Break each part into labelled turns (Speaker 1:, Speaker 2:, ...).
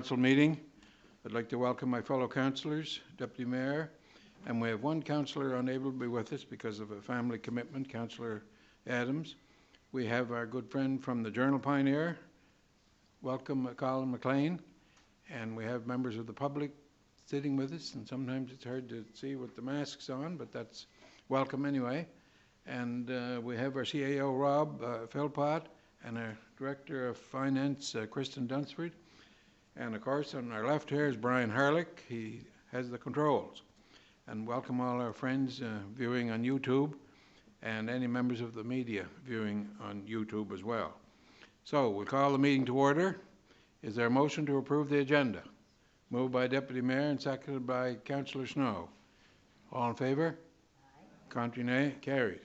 Speaker 1: Council meeting. I'd like to welcome my fellow councillors, Deputy Mayor, and we have one councillor unable to be with us because of a family commitment, Councillor Adams. We have our good friend from the Journal Pioneer. Welcome, Colin McLean. And we have members of the public sitting with us, and sometimes it's hard to see with the masks on, but that's welcome anyway. And we have our CAO, Rob Philpott, and our Director of Finance, Kristen Dunsford. And of course, on our left here is Brian Harlick. He has the controls. And welcome all our friends viewing on YouTube and any members of the media viewing on YouTube as well. So we'll call the meeting to order. Is there a motion to approve the agenda? Moved by Deputy Mayor and seconded by Councillor Snow. All in favour? Aye. Contrary, nay? Carried.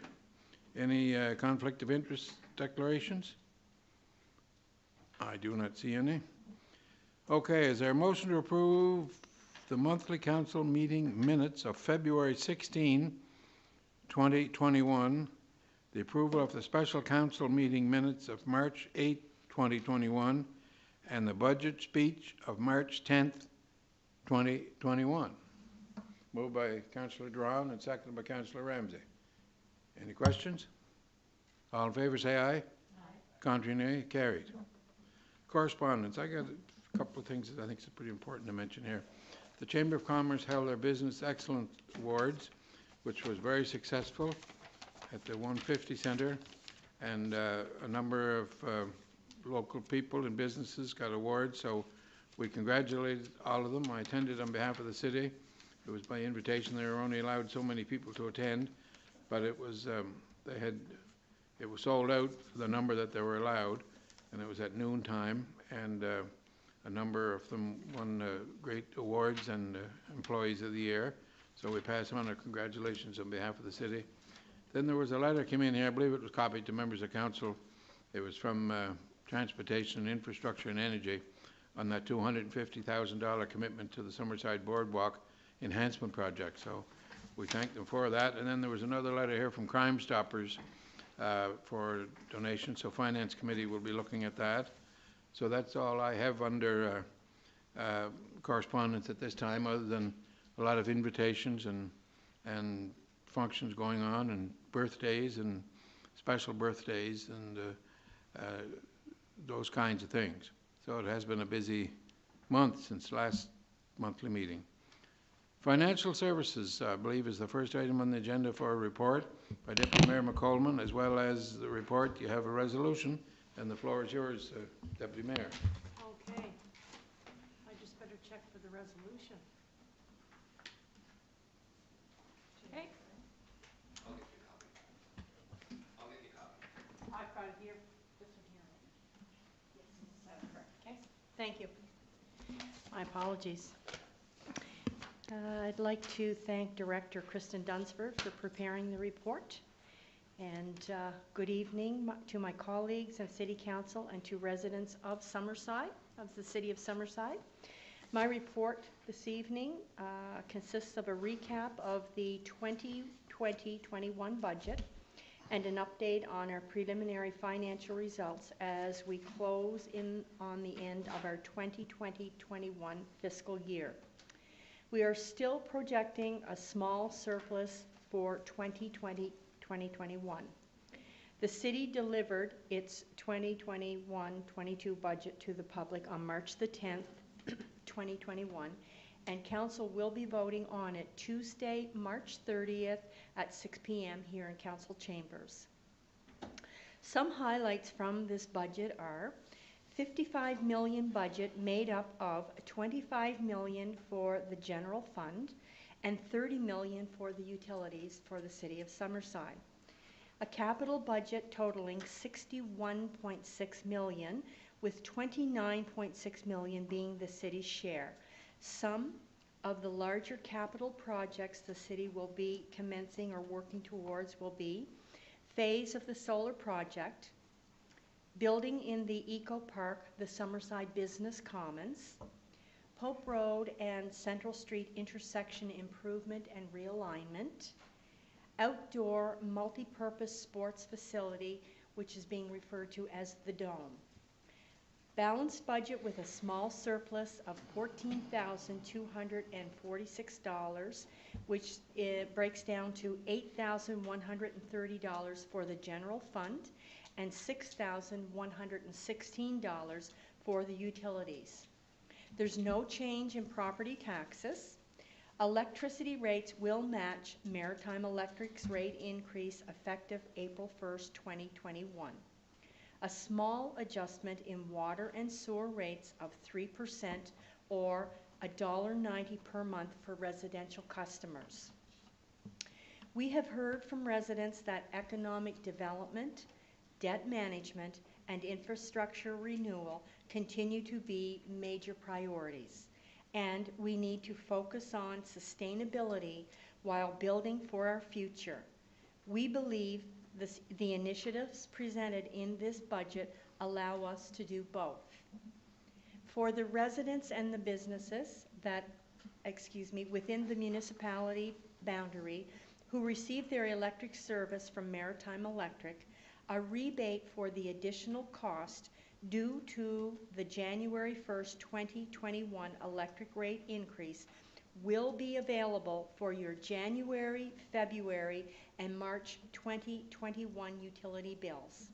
Speaker 1: Any conflict of interest declarations? I do not see any. Okay, is there a motion to approve the monthly council meeting minutes of February 16, 2021, the approval of the special council meeting minutes of March 8, 2021, and the budget speech of March 10th, 2021? Moved by Councillor Drown and seconded by Councillor Ramsey. Any questions? All in favour say aye. Aye. Contrary, nay? Carried. Correspondence. I got a couple of things that I think is pretty important to mention here. The Chamber of Commerce held their Business Excellence Awards, which was very successful at the 150 Centre, and a number of local people and businesses got awards, so we congratulated all of them. I attended on behalf of the city. It was by invitation. They were only allowed so many people to attend, but it was it was sold out for the number that they were allowed, and it was at noon time, and a number of them won great awards and Employees of the Year. So we pass on our congratulations on behalf of the city. Then there was a letter came in here, I believe it was copied to members of council. It was from Transportation, Infrastructure and Energy on that $250,000 commitment to the Summerside Boardwalk Enhancement Project. So we thank them for that. And then there was another letter here from Crime Stoppers for donation. So Finance Committee will be looking at that. So that's all I have under correspondence at this time, other than a lot of invitations and functions going on, and birthdays and special birthdays and those kinds of things. So it has been a busy month since last monthly meeting. Financial Services, I believe, is the first item on the agenda for a report by Deputy Mayor McColman. As well as the report, you have a resolution, and the floor is yours, Deputy Mayor.
Speaker 2: Okay. I just better check for the resolution. Okay.
Speaker 3: I'll get you a copy. I'll get you a copy.
Speaker 2: I've got it here. This one here. Yes, that's correct. Okay. Thank you. My apologies. I'd like to thank Director Kristen Dunsford for preparing the report. And good evening to my colleagues and City Council and to residents of Summerside, of the City of Summerside. My report this evening consists of a recap of the 2020-21 budget and an update on our preliminary financial results as we close in on the end of our 2020-21 fiscal year. We are still projecting a small surplus for 2020-2021. The city delivered its 2021-22 budget to the public on March the 10th, 2021, and Council will be voting on it Tuesday, March 30th at 6 p.m. here in Council Chambers. Some highlights from this budget are $55 million budget made up of $25 million for the general fund and $30 million for the utilities for the City of Summerside. A capital budget totaling $61.6 million, with $29.6 million being the city's share. Some of the larger capital projects the city will be commencing or working towards will be phase of the solar project, building in the Eco Park, the Summerside Business Commons, Pope Road and Central Street intersection improvement and realignment, outdoor multi-purpose sports facility, which is being referred to as the Dome. Balanced budget with a small surplus of $14,246, which breaks down to $8,130 for the general fund and $6,116 for the utilities. There's no change in property taxes. Electricity rates will match Maritime Electric's rate increase effective April 1st, 2021. A small adjustment in water and sewer rates of 3% or $1.90 per month for residential customers. We have heard from residents that economic development, debt management, and infrastructure renewal continue to be major priorities, and we need to focus on sustainability while building for our future. We believe the initiatives presented in this budget allow us to do both. For the residents and the businesses within the municipality boundary who receive their electric service from Maritime Electric, a rebate for the additional cost due to the January 1st, 2021 electric rate increase will be available for your January, February, and March 2021 utility bills.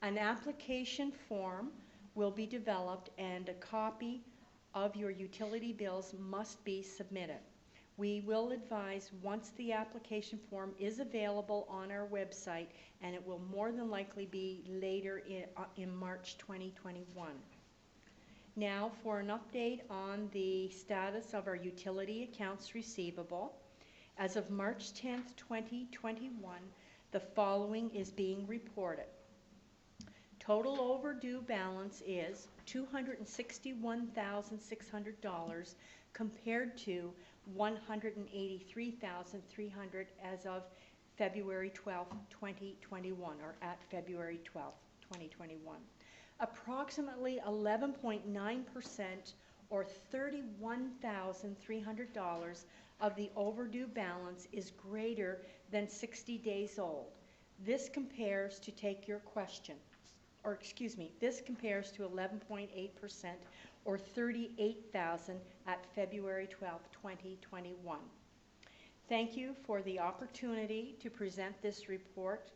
Speaker 2: An application form will be developed and a copy of your utility bills must be submitted. We will advise once the application form is available on our website, and it will more than likely be later in March 2021. Now for an update on the status of our utility accounts receivable. As of March 10th, 2021, the following is being reported. Total overdue balance is $261,600 compared to $183,300 as of February 12th, 2021, or at February 12th, 2021. Approximately 11.9% or $31,300 of the overdue balance is greater than 60 days old. This compares to this compares to 11.8% or $38,000 at February 12, 2021. Thank you for the opportunity to present this report,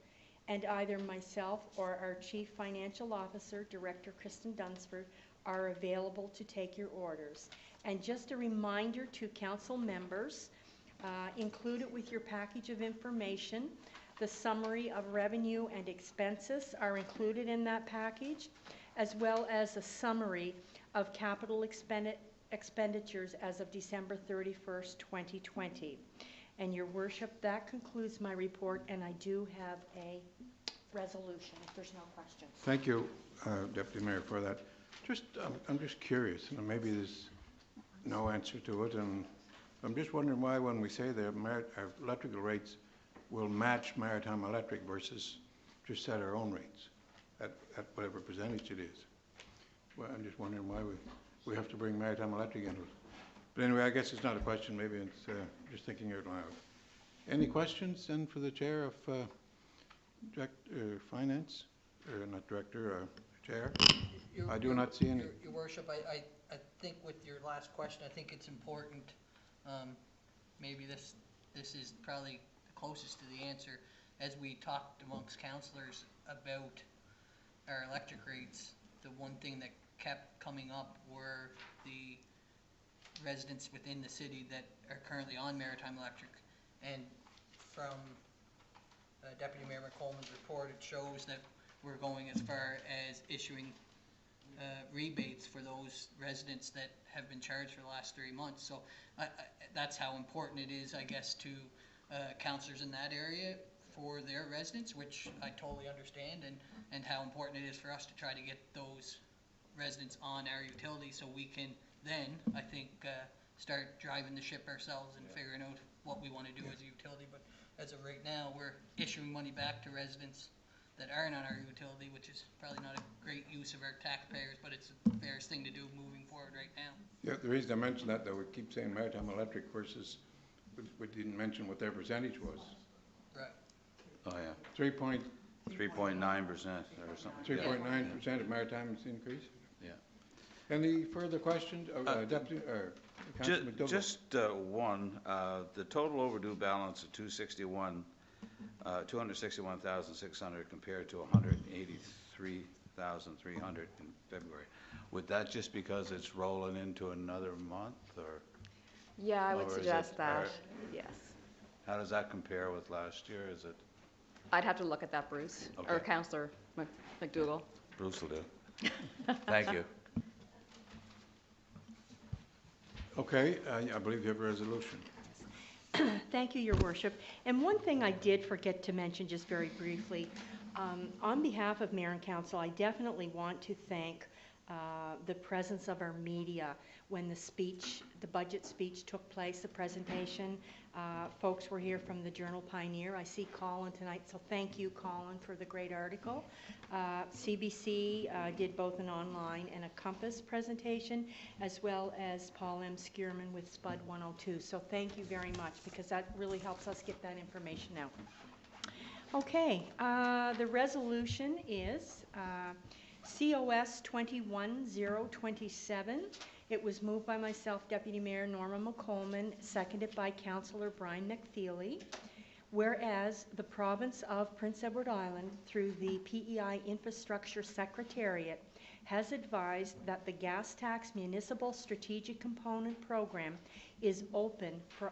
Speaker 2: and either myself or our Chief Financial Officer, Director Kristen Dunsford, are available to take your orders. And just a reminder to council members, included with your package of information, the summary of revenue and expenses are included in that package, as well as a summary of capital expenditures as of December 31st, 2020. And Your Worship, that concludes my report, and I do have a resolution if there's no questions.
Speaker 1: Thank you, Deputy Mayor, for that. I'm just curious, and maybe there's no answer to it, and I'm just wondering why when we say that our electrical rates will match Maritime Electric versus just set our own rates at whatever percentage it is. Well, I'm just wondering why we have to bring Maritime Electric into it. But anyway, I guess it's not a question, maybe it's just thinking out loud. Any questions then for the Chair of Finance? Not Director, Chair? I do not see any.
Speaker 4: Your Worship, I think with your last question, I think it's important, maybe this is probably the closest to the answer, as we talked amongst councillors about our electric rates, the one thing that kept coming up were the residents within the city that are currently on Maritime Electric. And from Deputy Mayor McColman's report, it shows that we're going as far as issuing rebates for those residents that have been charged for the last 3 months. So that's how important it is, I guess, to councillors in that area for their residents, which I totally understand, and how important it is for us to try to get those residents on our utility so we can then, I think, start driving the ship ourselves and figuring out what we want to do as a utility. But as of right now, we're issuing money back to residents that aren't on our utility, which is probably not a great use of our taxpayers, but it's the fairest thing to do moving forward right now.
Speaker 1: Yeah, the reason I mentioned that, though, we keep saying Maritime Electric versus, we didn't mention what their percentage was.
Speaker 4: Right.
Speaker 5: Oh, yeah,
Speaker 1: 3.9%
Speaker 5: 3.9% or something.
Speaker 1: 3.9% of Maritime's increase? Any further questions, Deputy, or Councilor McDougall?
Speaker 5: Just one, the total overdue balance of 261,600 compared to 183,300 in February. Would that just because it's rolling into another month, or
Speaker 6: Yeah, I would
Speaker 5: Or is
Speaker 6: suggest
Speaker 5: it-
Speaker 6: that,
Speaker 5: or-
Speaker 6: yes.
Speaker 5: how does that compare with last year? Is it,
Speaker 6: I'd have to look at that, Bruce, or
Speaker 5: Okay.
Speaker 6: Councillor McDougall.
Speaker 5: Bruce will do. Thank you.
Speaker 1: Okay, I believe you have a resolution.
Speaker 2: Thank you, Your Worship. And one thing I did forget to mention, just very briefly, on behalf of Mayor and Council, I definitely want to thank the presence of our media when the budget speech took place, the presentation. Folks were here from the Journal Pioneer. I see Colin tonight, so thank you, Colin, for the great article. CBC did both an online and a Compass presentation, as well as Paul M. Skierman with Spud 102. So thank you very much, because that really helps us get that information out. Okay, the resolution is COS 21027. It was moved by myself, Deputy Mayor Norma McColman, seconded by Councillor Brian McFeely. Whereas the province of Prince Edward Island, through the PEI Infrastructure Secretariat, has advised that the gas tax municipal strategic component program is open for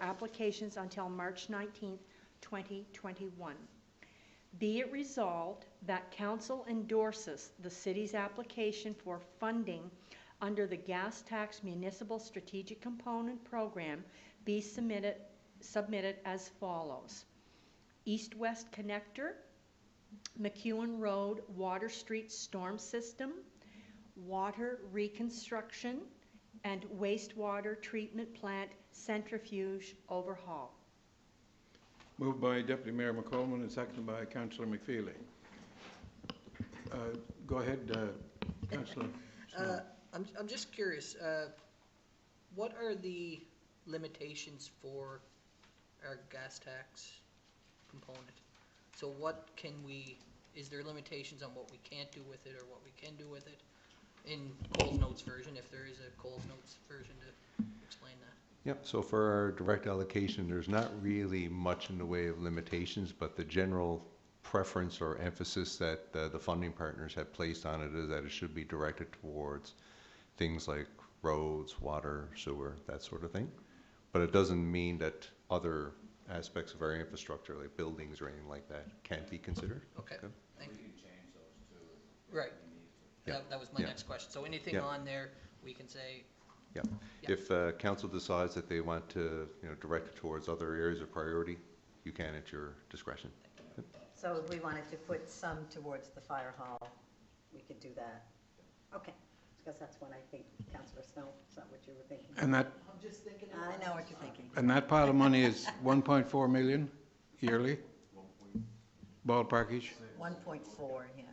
Speaker 2: applications until March 19th, 2021. Be it resolved that Council endorses the city's application for funding under the gas tax municipal strategic component program be submitted as follows. East-West Connector, McEwen Road Water Street Storm System, Water Reconstruction, and Wastewater Treatment Plant Centrifuge Overhaul.
Speaker 1: Moved by Deputy Mayor McColman and seconded by Councillor McFeely. Go ahead, Councillor Snow.
Speaker 4: I'm just curious, what are the limitations for our gas tax component? So what can is there limitations on what we can't do with it or what we can do with it? In Coles Notes version, if there is a Coles Notes version to explain that.
Speaker 7: Yep, so for our direct allocation, there's not really much in the way of limitations, but the general preference or emphasis that the funding partners have placed on it is that it should be directed towards things like roads, water, sewer, that sort of thing. But it doesn't mean that other aspects of our infrastructure, like buildings or anything like that, can't be considered.
Speaker 4: Okay,
Speaker 7: Okay.
Speaker 4: thank you.
Speaker 5: change those two.
Speaker 4: Right.
Speaker 7: Yeah.
Speaker 4: That was my
Speaker 7: Yeah.
Speaker 4: next question. So anything
Speaker 7: Yeah.
Speaker 4: on there, we can say,
Speaker 7: Yeah.
Speaker 4: Yeah.
Speaker 7: If council decides that they want to, direct it towards other areas of priority, you can at your discretion.
Speaker 8: So if we wanted to put some towards the fire hall, we could do that? Okay, because that's what I think, Councillor Snow, is that what you were thinking?
Speaker 1: And that,
Speaker 8: I know what you're thinking.
Speaker 1: and that pile of money is 1.4 million yearly? Ballparkish
Speaker 8: 1.4, yeah.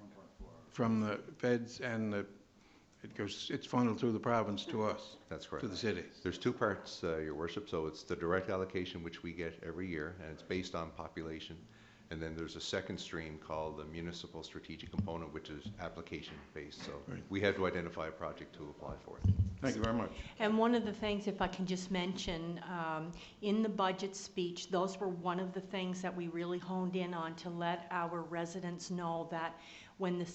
Speaker 1: from the feds, and it's funneled through the province to us,
Speaker 7: That's correct.
Speaker 1: to the city.
Speaker 7: There's two parts, Your Worship. So it's the direct allocation, which we get every year, and it's based on population. And then there's a second stream called the municipal strategic component, which is application-based. So
Speaker 1: Right.
Speaker 7: we had to identify a project to apply for it.
Speaker 1: Thank you very much.
Speaker 2: And one of the things, if I can just mention, in the budget speech, those were one of the things that we really honed in on to let our residents know that when the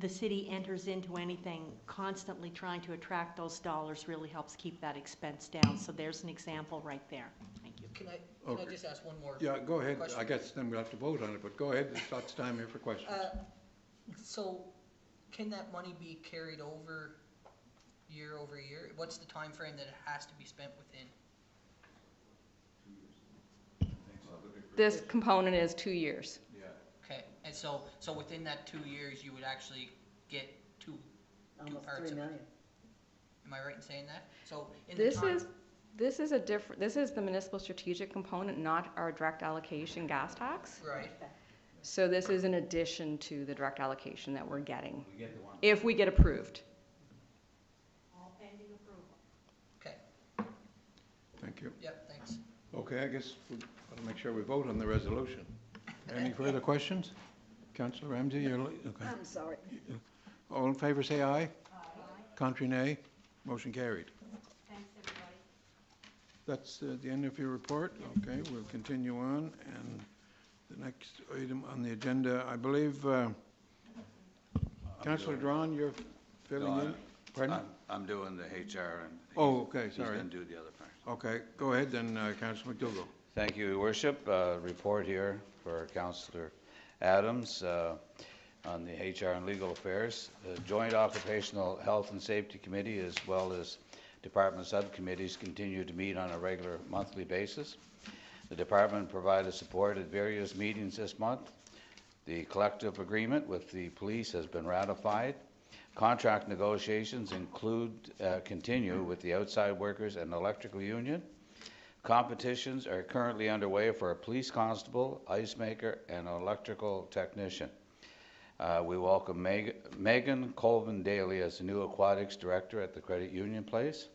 Speaker 2: city enters into anything, constantly trying to attract those dollars really helps keep that expense down. So there's an example right there. Thank you.
Speaker 4: can I
Speaker 1: Okay.
Speaker 4: just ask one more?
Speaker 1: Yeah, go ahead.
Speaker 4: Question.
Speaker 1: I guess then we'll have to vote on it, but go ahead. There's lots of time here for questions.
Speaker 4: So can that money be carried over year over year? What's the time frame that it has to be spent within?
Speaker 6: This component is 2 years.
Speaker 4: Okay, and so within that 2 years, you would actually get two
Speaker 8: Almost
Speaker 4: parts
Speaker 8: 3
Speaker 4: of it.
Speaker 8: million.
Speaker 4: Am I right in saying that? So in the
Speaker 6: This
Speaker 4: time.
Speaker 6: this is the municipal strategic component, not our direct allocation gas tax.
Speaker 4: Right,
Speaker 6: So this is in addition to the direct allocation that we're getting, if we get approved.
Speaker 2: All pending approval.
Speaker 4: okay,
Speaker 1: Thank you.
Speaker 4: yep, thanks.
Speaker 1: Okay, I guess we'll make sure we vote on the resolution. Any further questions? Councillor Ramsey, okay.
Speaker 8: I'm sorry.
Speaker 1: All in favor, say aye. Contrary, nay. Motion carried.
Speaker 2: Thanks, everybody.
Speaker 1: That's the end of your report? Okay, we'll continue on, and the next item on the agenda, I believe, Councillor Drawn, you're filling in? Pardon?
Speaker 5: I'm doing the HR and.
Speaker 1: Oh, okay,
Speaker 5: He's
Speaker 1: sorry.
Speaker 5: going to do the other part.
Speaker 1: Okay, go ahead then, Councillor McDougall.
Speaker 5: Thank you, Your Worship. Report here for Councillor Adams on the HR and Legal Affairs. The Joint Occupational Health and Safety Committee, as well as department subcommittees, continue to meet on a regular monthly basis. The department provided support at various meetings this month. The collective agreement with the police has been ratified. Contract negotiations continue with the outside workers and electrical union. Competitions are currently underway for a police constable, ice maker, and an electrical technician. We welcome Megan Colvin Daly as the new aquatics director at the Credit Union Place.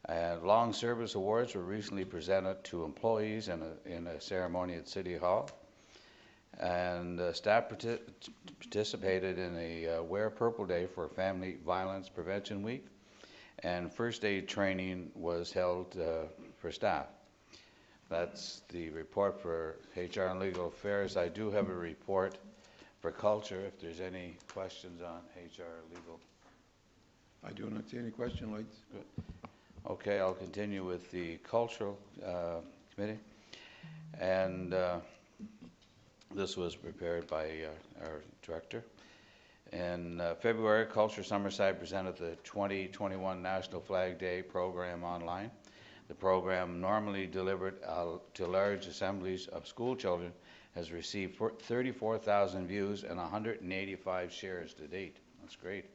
Speaker 5: Long service awards were recently presented to employees in a ceremony at City Hall. And staff participated in a Wear Purple Day for Family Violence Prevention Week, and first aid training was held for staff. That's the report for HR and Legal Affairs. I do have a report for Culture, if there's any questions on HR or Legal.
Speaker 1: I do not see any question lights.
Speaker 5: Good. Okay, I'll continue with the Cultural Committee. And this was prepared by our director. In February, Culture Summerside presented the 2021 National Flag Day program online. The program, normally delivered to large assemblies of school children, has received 34,000 views and 185 shares to date. That's great.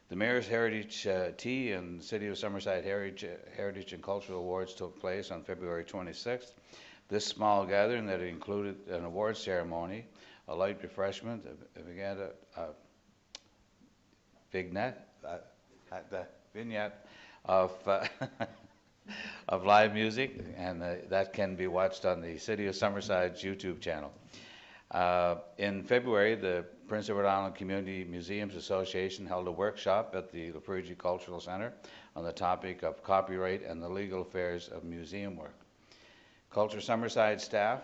Speaker 5: The Mayor's Heritage Tea and City of Summerside Heritage and Cultural Awards took place on February 26th. This small gathering that included an award ceremony, a light refreshment, a vignette of of live music, and that can be watched on the City of Summerside's YouTube channel. In February, the Prince Edward Island Community Museums Association held a workshop at the Lafergie Cultural Center on the topic of copyright and the legal affairs of museum work. Culture Summerside staff,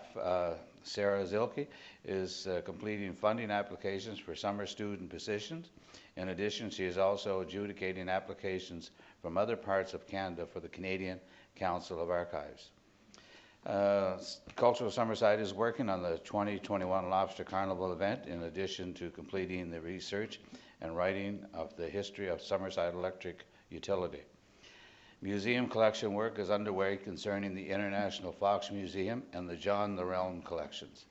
Speaker 5: Sarah Zilke, is completing funding applications for summer student positions. In addition, she is also adjudicating applications from other parts of Canada for the Canadian Council of Archives. Cultural Summerside is working on the 2021 Lobster Carnival event, in addition to completing the research and writing of the history of Summerside Electric Utility. Museum collection work is underway concerning the International Fox Museum and the John the Realm collections.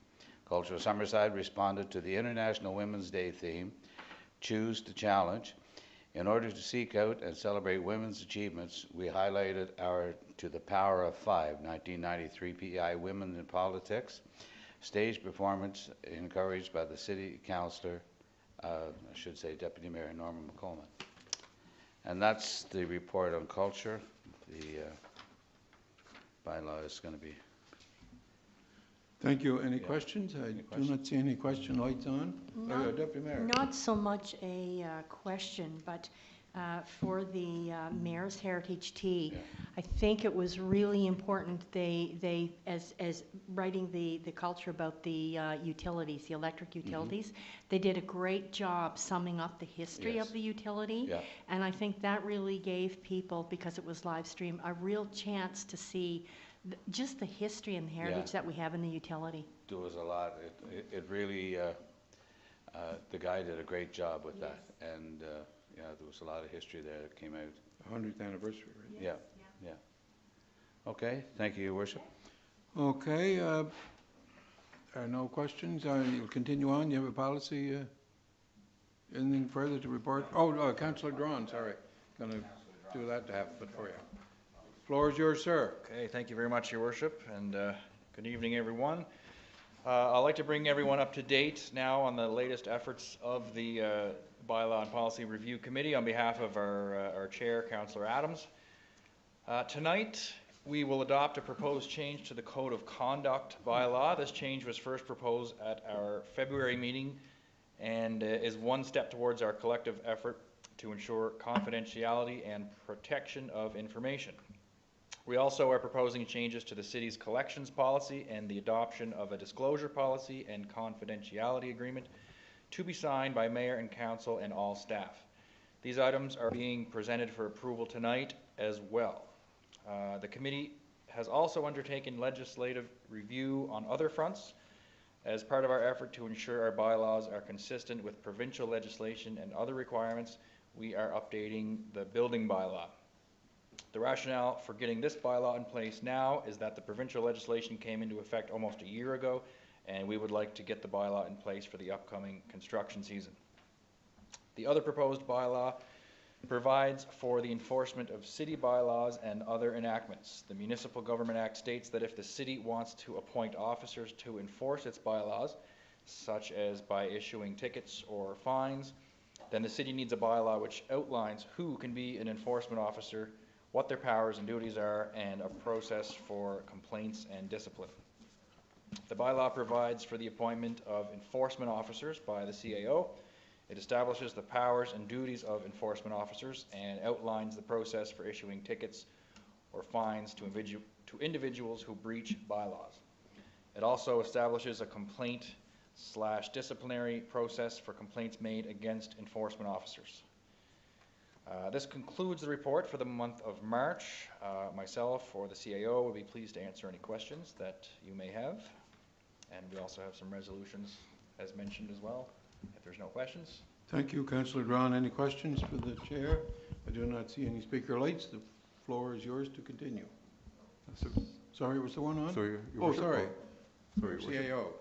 Speaker 5: Cultural Summerside responded to the International Women's Day theme, Choose to Challenge. In order to seek out and celebrate women's achievements, we highlighted our To the Power of Five, 1993 PEI Women in Politics, stage performance encouraged by the City Councillor, Deputy Mayor Norman McColeman. And that's the report on culture. The bylaw is going to be.
Speaker 1: Thank you. Any questions? I do not see any question lights on.
Speaker 2: No.
Speaker 1: Deputy Mayor.
Speaker 2: Not so much a question, but for the Mayor's Heritage Tea,
Speaker 5: Yeah.
Speaker 2: I think it was really important they as writing the culture about the utilities, the electric utilities, they did a great job summing up the history
Speaker 5: Yes.
Speaker 2: of the utility.
Speaker 5: Yeah.
Speaker 2: And I think that really gave people, because it was live stream, a real chance to see just the history and the heritage that we have in the utility.
Speaker 5: There was a lot. It really, the guy did a great job with that. And yeah, there was a lot of history there that came out.
Speaker 1: 100th anniversary, right?
Speaker 5: Yeah. Okay, thank you, Your Worship.
Speaker 1: Okay, there are no questions. You'll continue on. You have a policy? Anything further to report? Oh, Councillor Drawn, sorry. Going to do that to have it for you. Floor is yours, sir.
Speaker 9: Okay, thank you very much, Your Worship, and good evening, everyone. I'd like to bring everyone up to date now on the latest efforts of the Bylaw and Policy Review Committee on behalf of our Chair, Councillor Adams. Tonight, we will adopt a proposed change to the Code of Conduct bylaw. This change was first proposed at our February meeting and is one step towards our collective effort to ensure confidentiality and protection of information. We also are proposing changes to the city's collections policy and the adoption of a disclosure policy and confidentiality agreement to be signed by mayor and council and all staff. These items are being presented for approval tonight as well. The committee has also undertaken legislative review on other fronts as part of our effort to ensure our bylaws are consistent with provincial legislation and other requirements. We are updating the building bylaw. The rationale for getting this bylaw in place now is that the provincial legislation came into effect almost a year ago, and we would like to get the bylaw in place for the upcoming construction season. The other proposed bylaw provides for the enforcement of city bylaws and other enactments. The Municipal Government Act states that if the city wants to appoint officers to enforce its bylaws, such as by issuing tickets or fines, then the city needs a bylaw which outlines who can be an enforcement officer, what their powers and duties are, and a process for complaints and discipline. The bylaw provides for the appointment of enforcement officers by the CAO. It establishes the powers and duties of enforcement officers and outlines the process for issuing tickets or fines to individuals who breach bylaws. It also establishes a complaint/disciplinary process for complaints made against enforcement officers. This concludes the report for the month of March. Myself or the CAO would be pleased to answer any questions that you may have. And we also have some resolutions as mentioned as well, if there's no questions.
Speaker 1: Thank you, Councillor Drawn. Any questions for the chair? I do not see any speaker lights. The floor is yours to continue. Sorry, was there one on?
Speaker 7: Sorry, Your
Speaker 1: Oh,
Speaker 7: Worship.
Speaker 1: sorry.
Speaker 7: Sorry, Your Worship.
Speaker 1: CAO.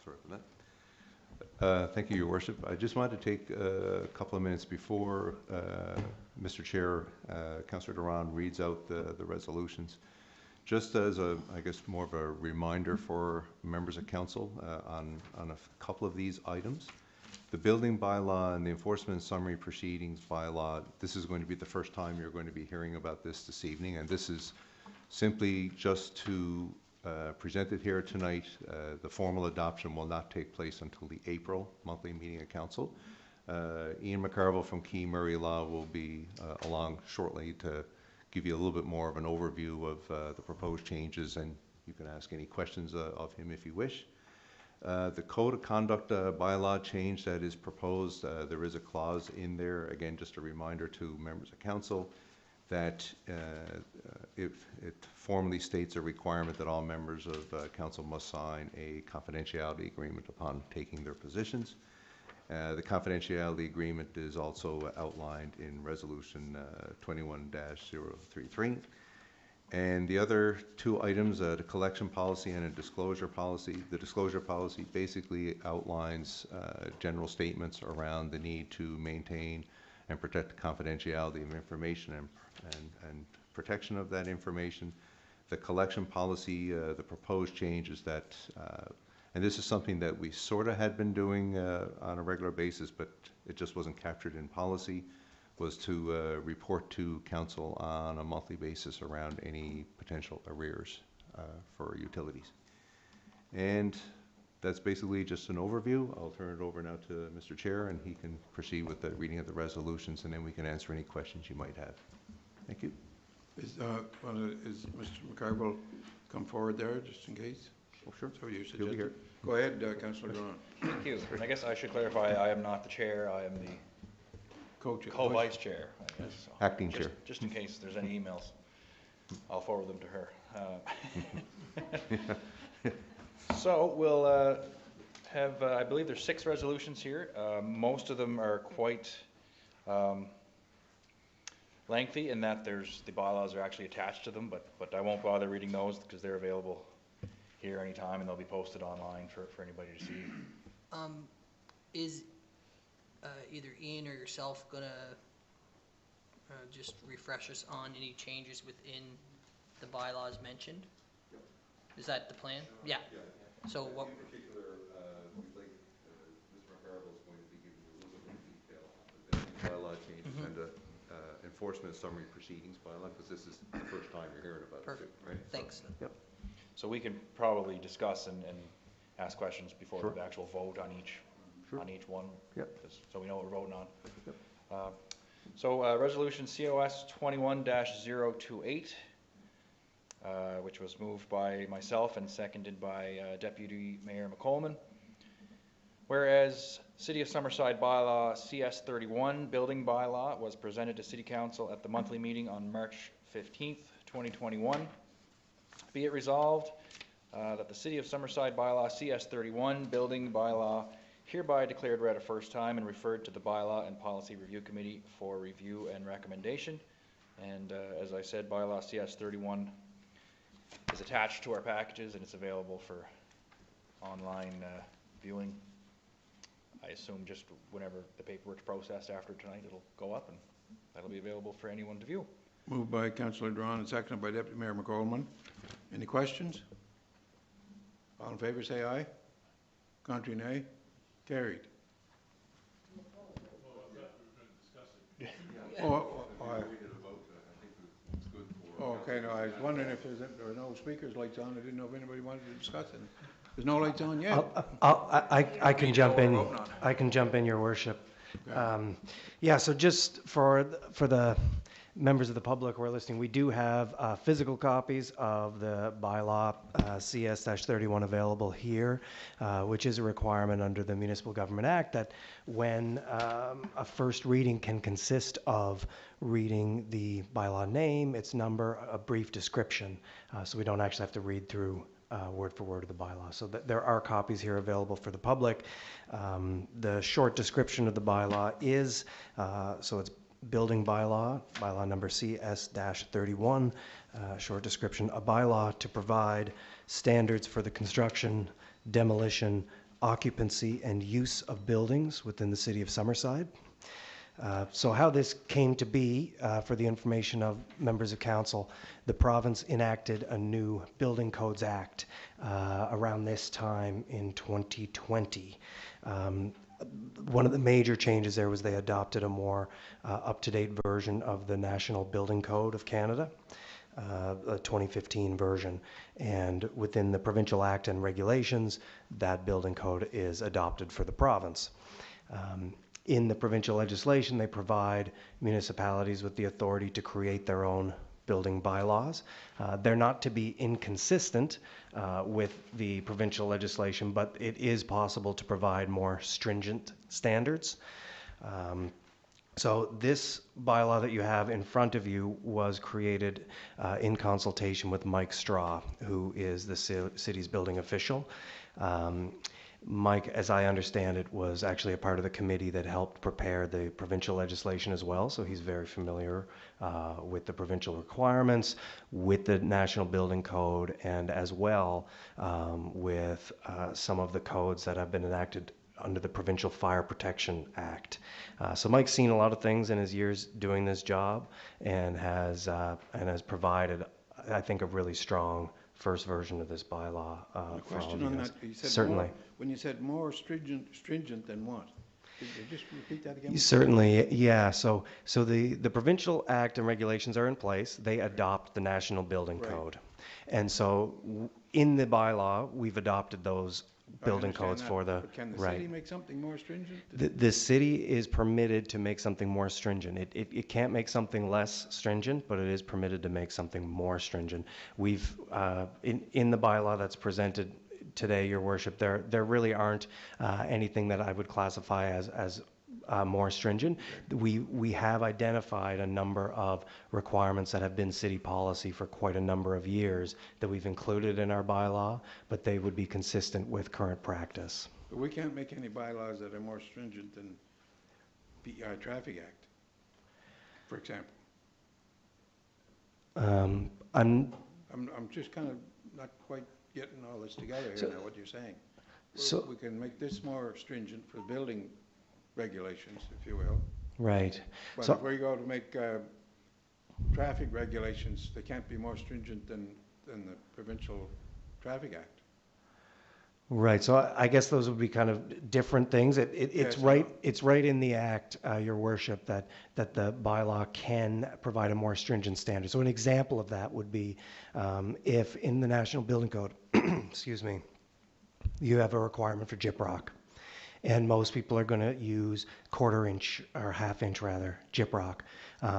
Speaker 7: Sorry for that. Thank you, Your Worship. I just wanted to take a couple of minutes before Mr. Chair, Councillor Duran reads out the resolutions. Just as I guess, more of a reminder for members of council on a couple of these items. The building bylaw and the enforcement summary proceedings bylaw, this is going to be the first time you're going to be hearing about this evening, and this is simply just to present it here tonight. The formal adoption will not take place until the April monthly meeting of council. Ian McCarville from Key Murray Law will be along shortly to give you a little bit more of an overview of the proposed changes, and you can ask any questions of him if you wish. The Code of Conduct bylaw change that is proposed, there is a clause in there, again, just a reminder to members of council, that if it formally states a requirement that all members of council must sign a confidentiality agreement upon taking their positions. The confidentiality agreement is also outlined in Resolution 21-033. And the other two items, the collection policy and a disclosure policy. The disclosure policy basically outlines general statements around the need to maintain and protect the confidentiality of information and protection of that information. The collection policy, the proposed change is that, and this is something that we sort of had been doing on a regular basis, but it just wasn't captured in policy, was to report to council on a monthly basis around any potential arrears for utilities. And that's basically just an overview. I'll turn it over now to Mr. Chair, and he can proceed with the reading of the resolutions, and then we can answer any questions you might have. Thank you.
Speaker 1: Is Mr. McCarville come forward there, just in case?
Speaker 7: Oh, sure.
Speaker 1: So you
Speaker 7: He'll be here.
Speaker 1: Go ahead, Councillor Drawn.
Speaker 9: Thank you. And I guess I should clarify, I am not the chair, I am the co-vice chair. I guess. So
Speaker 7: Acting chair.
Speaker 9: Just in case there's any emails, I'll forward them to her. So we'll have, I believe there's 6 resolutions here. Most of them are quite lengthy in that the bylaws are actually attached to them, but I won't bother reading those because they're available here anytime and they'll be posted online for anybody to see.
Speaker 4: Is either Ian or yourself gonna just refresh us on any changes within the bylaws mentioned? Is that the plan? Yeah. So what?
Speaker 7: In particular, we'd like, Mr. McCarville is going to be giving you a little bit more detail on the bylaw changes and the enforcement summary proceedings bylaw, because this is the first time you're hearing about it, right?
Speaker 4: Thanks.
Speaker 7: Yep.
Speaker 9: So we can probably discuss and ask questions before
Speaker 7: Sure.
Speaker 9: the actual vote on each
Speaker 7: Sure.
Speaker 9: on each one.
Speaker 7: Yep.
Speaker 9: So we know what we're voting on.
Speaker 7: Yep.
Speaker 9: So, resolution COS 21-028, which was moved by myself and seconded by Deputy Mayor McColman. Whereas City of Summerside bylaw CS 31 building bylaw was presented to City Council at the monthly meeting on March 15th, 2021. Be it resolved that the City of Summerside bylaw CS 31 building bylaw hereby declared read a first time and referred to the Bylaw and Policy Review Committee for review and recommendation. And as I said, bylaw CS 31 is attached to our packages and it's available for online viewing. I assume just whenever the paperwork's processed after tonight, it'll go up and that'll be available for anyone to view.
Speaker 1: Moved by Councillor Drawn and seconded by Deputy Mayor McColman. Any questions? All in favor, say aye. Contrary, nay. Carried. Okay, no, I was wondering if there were no speakers lights on. I didn't know if anybody wanted to discuss it. There's no lights on yet.
Speaker 10: I can jump in. I can jump in, Your Worship. Yeah, so just for the members of the who are listening, we do have physical copies of the bylaw CS-31 available here, which is a requirement under the Municipal Government Act that when a first reading can consist of reading the bylaw name, its number, a brief description, so we don't actually have to read through word for word of the bylaw. So there are copies here available for the public. The short description of the bylaw is, so it's building bylaw number CS-31, short description, a bylaw to provide standards for the construction, demolition, occupancy, and use of buildings within the City of Summerside. So how this came to be, for the information of members of council, the province enacted a new Building Codes Act around this time in 2020. One of the major changes there was they adopted a more up-to-date version of the National Building Code of Canada, a 2015 version. And within the provincial act and regulations, that building code is adopted for the province. In the provincial legislation, they provide municipalities with the authority to create their own building bylaws. They're not to be inconsistent with the provincial legislation, but it is possible to provide more stringent standards. So this bylaw that you have in front of you was created in consultation with Mike Straw, who is the city's building official. Mike, as I understand it, was actually a part of the committee that helped prepare the provincial legislation as well, so he's very familiar with the provincial requirements, with the National Building Code, and as well with some of the codes that have been enacted under the Provincial Fire Protection Act. So Mike's seen a lot of things in his years doing this job and has provided, I think, a really strong first version of this bylaw.
Speaker 1: A question on that. You said
Speaker 10: certainly.
Speaker 1: More, when you said more stringent than what? Could you just repeat that again?
Speaker 10: Certainly, yeah. So the Provincial Act and regulations are in place. They adopt the National Building Code. And so in the bylaw, we've adopted those building codes for the,
Speaker 1: but can the city make something more stringent?
Speaker 10: The city is permitted to make something more stringent. It can't make something less stringent, but it is permitted to make something more stringent. We've, in the bylaw that's presented today, Your Worship, there really aren't anything that I would classify as more stringent. We have identified a number of requirements that have been city policy for quite a number of years that we've included in our bylaw, but they would be consistent with current practice.
Speaker 1: But we can't make any bylaws that are more stringent than PEI Traffic Act, for example. I'm just kind of not quite getting all this together here now, what you're saying. So we can make this more stringent for building regulations, if you will.
Speaker 10: Right.
Speaker 1: But
Speaker 10: So
Speaker 1: if we go to make traffic regulations, they can't be more stringent than the Provincial Traffic Act.
Speaker 10: right. So I guess those would be kind of different things. It's
Speaker 1: Yes,
Speaker 10: right. It's right in the act, Your Worship, that the bylaw can provide a more stringent standard. So an example of that would be if in the National Building Code, excuse me, you have a requirement for gyprock. and most people are going to use quarter-inch or half-inch rather gyprock.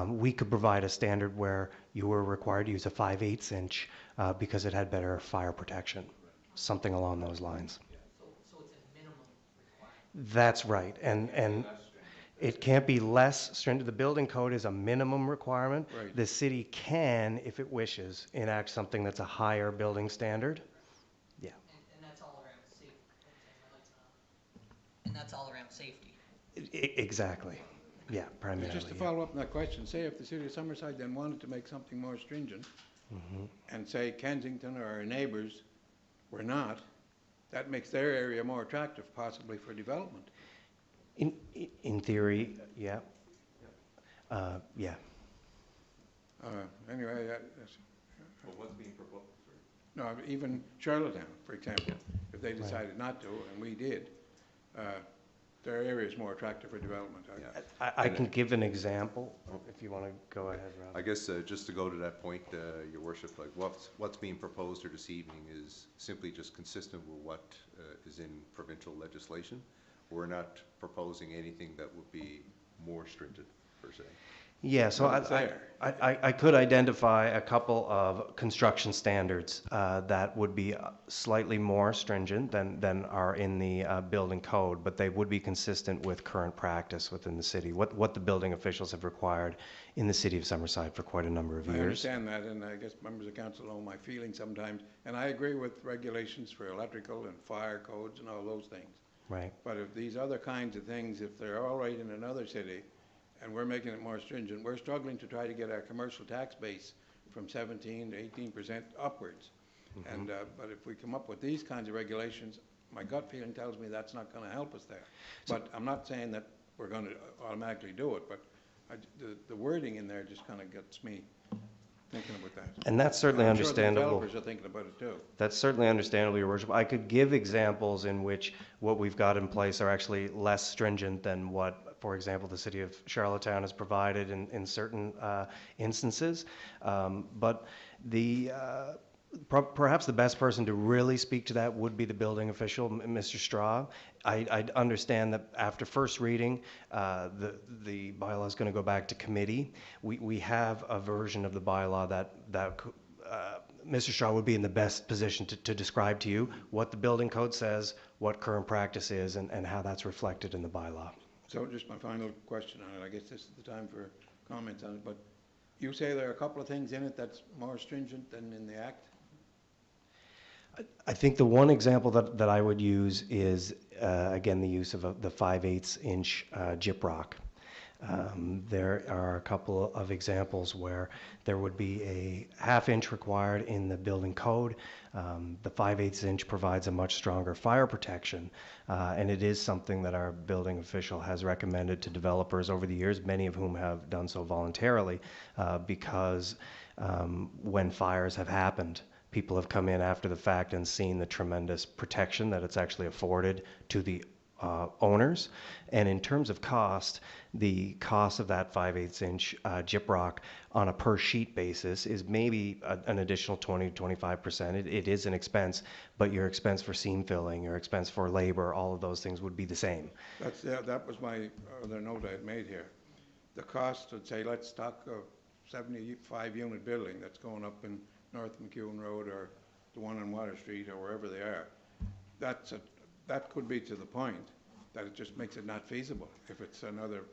Speaker 10: We could provide a standard where you were required to use a 5/8 inch because it had better fire protection, something along those lines.
Speaker 4: So it's a minimum requirement.
Speaker 10: That's right, and it can't be less stringent. The building code is a minimum requirement.
Speaker 1: Right.
Speaker 10: The city can, if it wishes, enact something that's a higher building standard. Yeah.
Speaker 4: And that's all around safety. And that's all around safety.
Speaker 10: Exactly. Yeah, primarily.
Speaker 1: Just to
Speaker 10: yeah.
Speaker 1: follow up on that question, say if the city of Summerside then wanted to make something more stringent, and say Kensington or our neighbors were not, that makes their area more attractive possibly for development.
Speaker 10: In theory, yeah. Yeah.
Speaker 1: Anyway, that's,
Speaker 7: Well, what's being proposed?
Speaker 1: no, even Charlottetown, for example, if they decided not to, and we did, their area is more attractive for development.
Speaker 10: I can give an example if you want to go ahead, Rob.
Speaker 7: I guess just to go to that point, Your Worship, like what's being proposed here this evening is simply just consistent with what is in provincial legislation. We're not proposing anything that would be more stringent per se.
Speaker 10: Yeah, so
Speaker 1: Well, it's there.
Speaker 10: I could identify a couple of construction standards that would be slightly more stringent than are in the building code, but they would be consistent with current practice within the city, what the building officials have required in the city of Summerside for quite a number of
Speaker 1: I
Speaker 10: years.
Speaker 1: understand that, and I guess members of council know my feelings sometimes, and I agree with regulations for electrical and fire codes and all those things.
Speaker 10: Right.
Speaker 1: But if these other kinds of things, if they're all right in another city, and we're making it more stringent, we're struggling to try to get our commercial tax base from 17 to 18% upwards. And, but if we come up with these kinds of regulations, my gut feeling tells me that's not gonna help us there. But I'm not saying that we're gonna automatically do it, but the wording in there just kinda gets me thinking about that.
Speaker 10: And that's certainly
Speaker 1: I'm sure the
Speaker 10: understandable.
Speaker 1: developers are thinking about it too.
Speaker 10: That's certainly understandable, Your Worship. I could give examples in which what we've got in place are actually less stringent than what, for example, the city of Charlottetown has provided in certain instances. But the perhaps the best person to really speak to that would be the building official, Mr. Straw. I understand that after first reading, the bylaw is going to go back to committee. We have a version of the bylaw that Mr. Straw would be in the best position to describe to you what the building code says, what current practice is, and how that's reflected in the bylaw.
Speaker 1: So just my final question on it, I guess this is the time for comments on it, but you say there are a couple of things in it that's more stringent than in the act?
Speaker 10: I think the one example that I would use is, again, the use of the 5/8 inch gyprock. There are a couple of examples where there would be a half-inch required in the building code. The 5/8 inch provides a much stronger fire protection, and it is something that our building official has recommended to developers over the years, many of whom have done so voluntarily, because when fires have happened, people have come in after the fact and seen the tremendous protection that it's actually afforded to the owners. And in terms of cost, the cost of that 5/8 inch gyprock on a per sheet basis is maybe an additional 20 to 25%. It is an expense, but your expense for seam filling, your expense for labor, all of those things would be the same.
Speaker 1: That was my other note I had made here. The cost, would say, let's talk a 75-unit building that's going up in North McEwen Road or the one on Water Street or wherever they are. That could be to the point that it just makes it not feasible. If it's another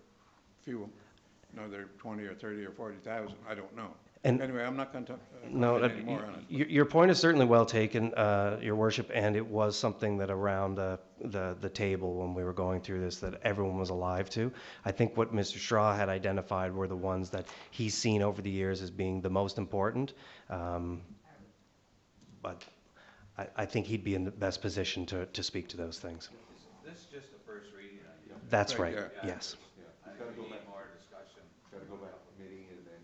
Speaker 1: 20 or 30 or 40,000, I don't know.
Speaker 10: And
Speaker 1: anyway, I'm not going to
Speaker 10: no,
Speaker 1: comment anymore on it.
Speaker 10: your point is certainly well taken, Your Worship, and it was something that around the table when we were going through this that everyone was alive to. I think what Mr. Straw had identified were the ones that he's seen over the years as being the most important. But I think he'd be in the best position to speak to those things.
Speaker 5: Is this just the first reading?
Speaker 10: That's
Speaker 1: Right,
Speaker 10: right,
Speaker 1: yeah.
Speaker 10: yes.
Speaker 5: I think we need more discussion.
Speaker 7: Got to go back to committee and then,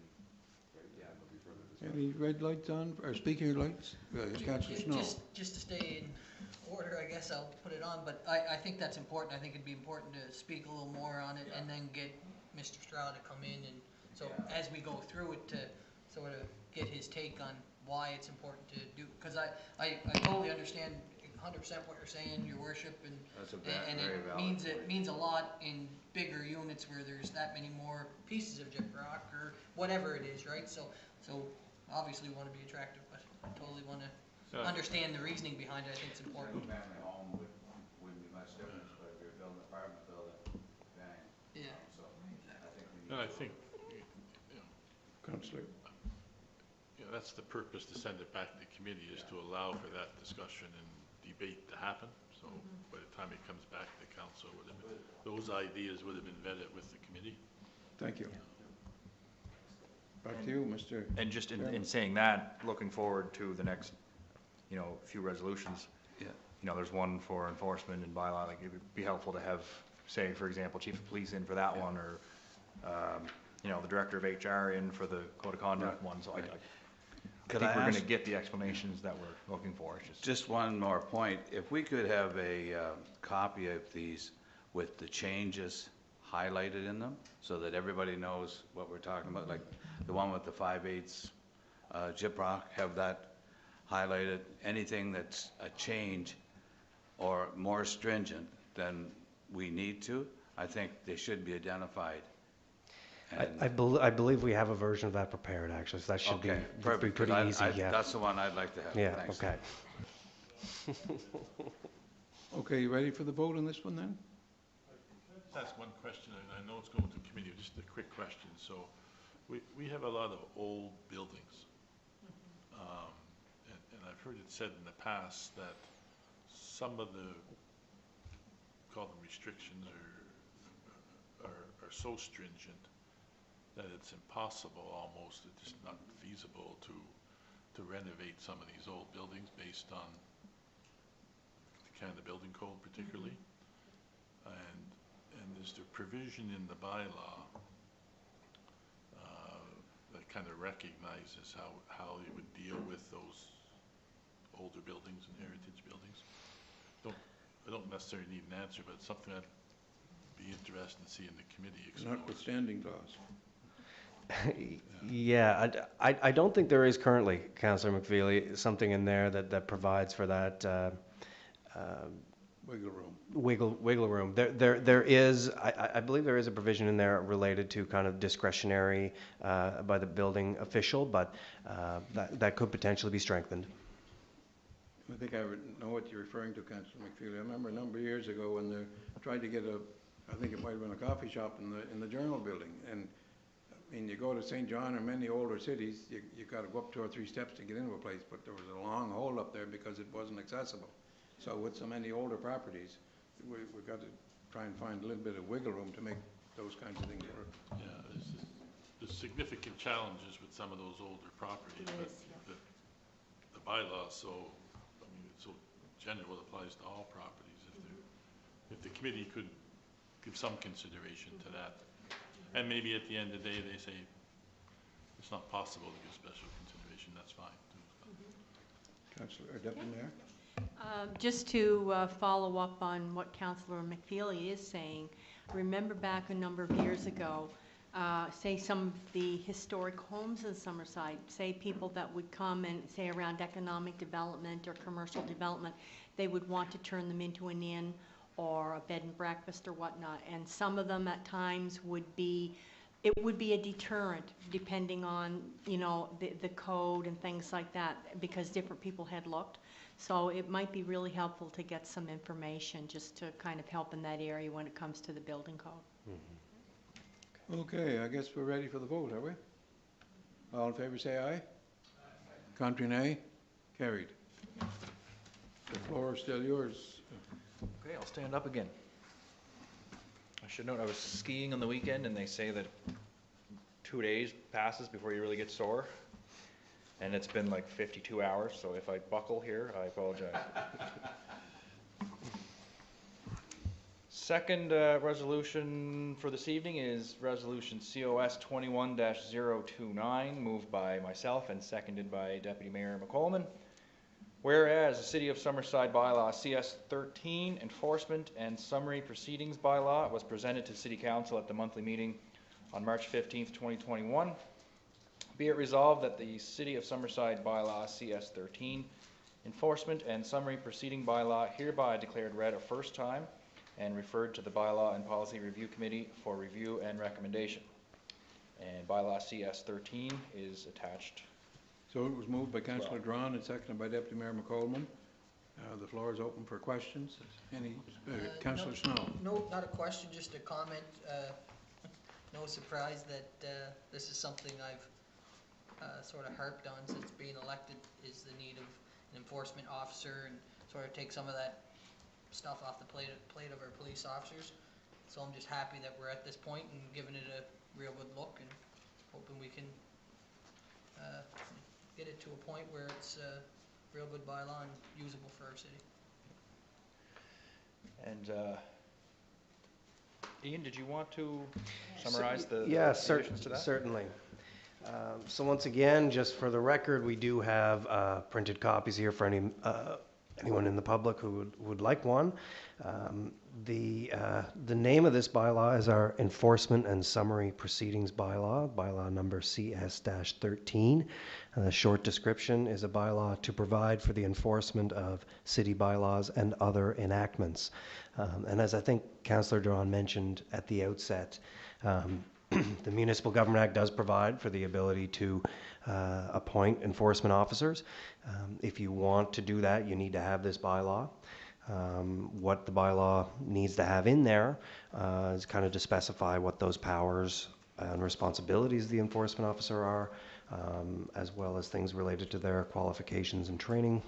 Speaker 7: right, yeah, there'll be further discussion.
Speaker 1: Any red lights on, or speaker lights? Councillor Snow.
Speaker 4: Just to stay in order, I guess I'll put it on, but I think that's important. I think it'd be important to speak a little more on it and then get Mr. Stroud to come in, and so as we go through it, to sort of get his take on why it's important to do, because I totally understand 100% what you're saying, your worship,
Speaker 5: That's a
Speaker 4: and
Speaker 5: very
Speaker 4: it
Speaker 5: valid
Speaker 4: means,
Speaker 5: point.
Speaker 4: it means a lot in bigger units where there's that many more pieces of gyprock or whatever it is, right? So obviously we want to be attractive, but I totally want to understand the reasoning behind it. I think it's important.
Speaker 5: Family home wouldn't be much difference, but if you're building an apartment building, bang.
Speaker 4: Yeah.
Speaker 5: So I think we need.
Speaker 11: And I think,
Speaker 1: Councillor?
Speaker 11: that's the purpose to send it back to committee, is to allow for that discussion and debate to happen. So by the time it comes back to council, those ideas would have been vetted with the committee.
Speaker 1: Thank you. Back to you, Mr.
Speaker 9: And just in
Speaker 1: Chairman.
Speaker 9: saying that, looking forward to the next, few resolutions.
Speaker 5: Yeah.
Speaker 9: There's one for enforcement and bylaw, like it would be helpful to have, say, for example, chief of police in for that one, or, the director of HR in for the code of conduct one, so I
Speaker 5: Could
Speaker 9: think
Speaker 5: I
Speaker 9: we're gonna
Speaker 5: ask-
Speaker 9: get the explanations that we're looking for. It's
Speaker 5: Just one more point. If we could have a copy of these with the changes highlighted in them, so that everybody knows what we're talking about, like the one with the 5/8 gyprock, have that highlighted. Anything that's a change or more stringent than we need to, I think they should be identified.
Speaker 10: I believe we have a version of that prepared, actually, so that should be
Speaker 5: Okay, perfect, 'cause
Speaker 10: pretty easy, yeah.
Speaker 5: that's the one I'd like to have.
Speaker 10: Yeah,
Speaker 5: Thanks.
Speaker 10: okay.
Speaker 1: Okay, you ready for the vote on this one then?
Speaker 11: That's one question, and I know it's going to committee, just a quick question. So we have a lot of old buildings. And I've heard it said in the past that some of the, call them restrictions, are so stringent that it's impossible almost, it's just not feasible to renovate some of these old buildings based on the Canada Building Code particularly. And there's the provision in the bylaw that kind of recognizes how you would deal with those older buildings and heritage buildings. I don't necessarily need an answer, but it's something I'd be interested in seeing the committee explore.
Speaker 1: Notwithstanding clause.
Speaker 10: Yeah, I don't think there is currently, Councillor McFeely, something in there that provides for that
Speaker 1: Wiggle room.
Speaker 10: wiggle room. There is, I believe there is a provision in there related to kind of discretionary by the building official, but that could potentially be strengthened.
Speaker 1: I think I would know what you're referring to, Councillor McFeely. I remember a number of years ago when they tried to get I think it might have been a coffee shop in the Journal building. And I mean, you go to St. John or many older cities, you got to go up 2 or 3 steps to get into a place, but there was a long hold up there because it wasn't accessible. So with so many older properties, we've got to try and find a little bit of wiggle room to make those kinds of things work.
Speaker 11: Yeah, there's significant challenges with some of those older properties, but the bylaw, it's so general, it applies to all properties. If the committee could give some consideration to that, and maybe at the end of the day, they say it's not possible to give special consideration, that's fine too.
Speaker 1: Councillor, or Deputy Mayor?
Speaker 2: Just to follow up on what Councillor McFeely is saying, remember back a number of years ago, say some of the historic homes in Summerside, say people that would come and say around economic development or commercial development, they would want to turn them into an inn or a bed and breakfast or whatnot. And some of them at times would be a deterrent depending on, the code and things like that, because different people had looked. So it might be really helpful to get some information just to kind of help in that area when it comes to the building code.
Speaker 1: Okay, I guess we're ready for the vote, are we? All in favor say aye. Contrary nay? Carried. The floor is still yours.
Speaker 9: Okay, I'll stand up again. I should note, I was skiing on the weekend, and they say that 2 days passes before you really get sore. And it's been like 52 hours, so if I buckle here, I apologize. Second resolution for this evening is Resolution COS 21-029, moved by myself and seconded by Deputy Mayor McColman. Whereas the City of Summerside Bylaw CS 13 Enforcement and Summary Proceedings Bylaw was presented to City Council at the monthly meeting on March 15th, 2021. Be it resolved that the City of Summerside Bylaw CS 13 enforcement and summary proceeding bylaw hereby declared read a first time and referred to the Bylaw and Policy Review Committee for review and recommendation. And bylaw CS 13 is attached.
Speaker 1: So it was moved by Councillor Drawn and seconded by Deputy Mayor McColman. The floor is open for questions. Any, Councillor Snow?
Speaker 4: No, not a question, just a comment. No surprise that this is something I've sort of harped on since being elected, is the need of an enforcement officer and sort of take some of that stuff off the plate of our police officers. So I'm just happy that we're at this point and giving it a real good look and hoping we can get it to a point where it's a real good bylaw and usable for our city.
Speaker 9: And Ian, did you want to summarize the
Speaker 10: Yeah,
Speaker 9: additions to that?
Speaker 10: certainly. So once again, just for the record, we do have printed copies here for anyone in the public who would like one. The name of this bylaw is our Enforcement and Summary Proceedings Bylaw, bylaw number CS-13. The short description is a bylaw to provide for the enforcement of city bylaws and other enactments. And as I think Councillor Drawn mentioned at the outset, the Municipal Government Act does provide for the ability to appoint enforcement officers. If you want to do that, you need to have this bylaw. What the bylaw needs to have in there is kind of to specify what those powers and responsibilities of the enforcement officer are, as well as things related to their qualifications and training.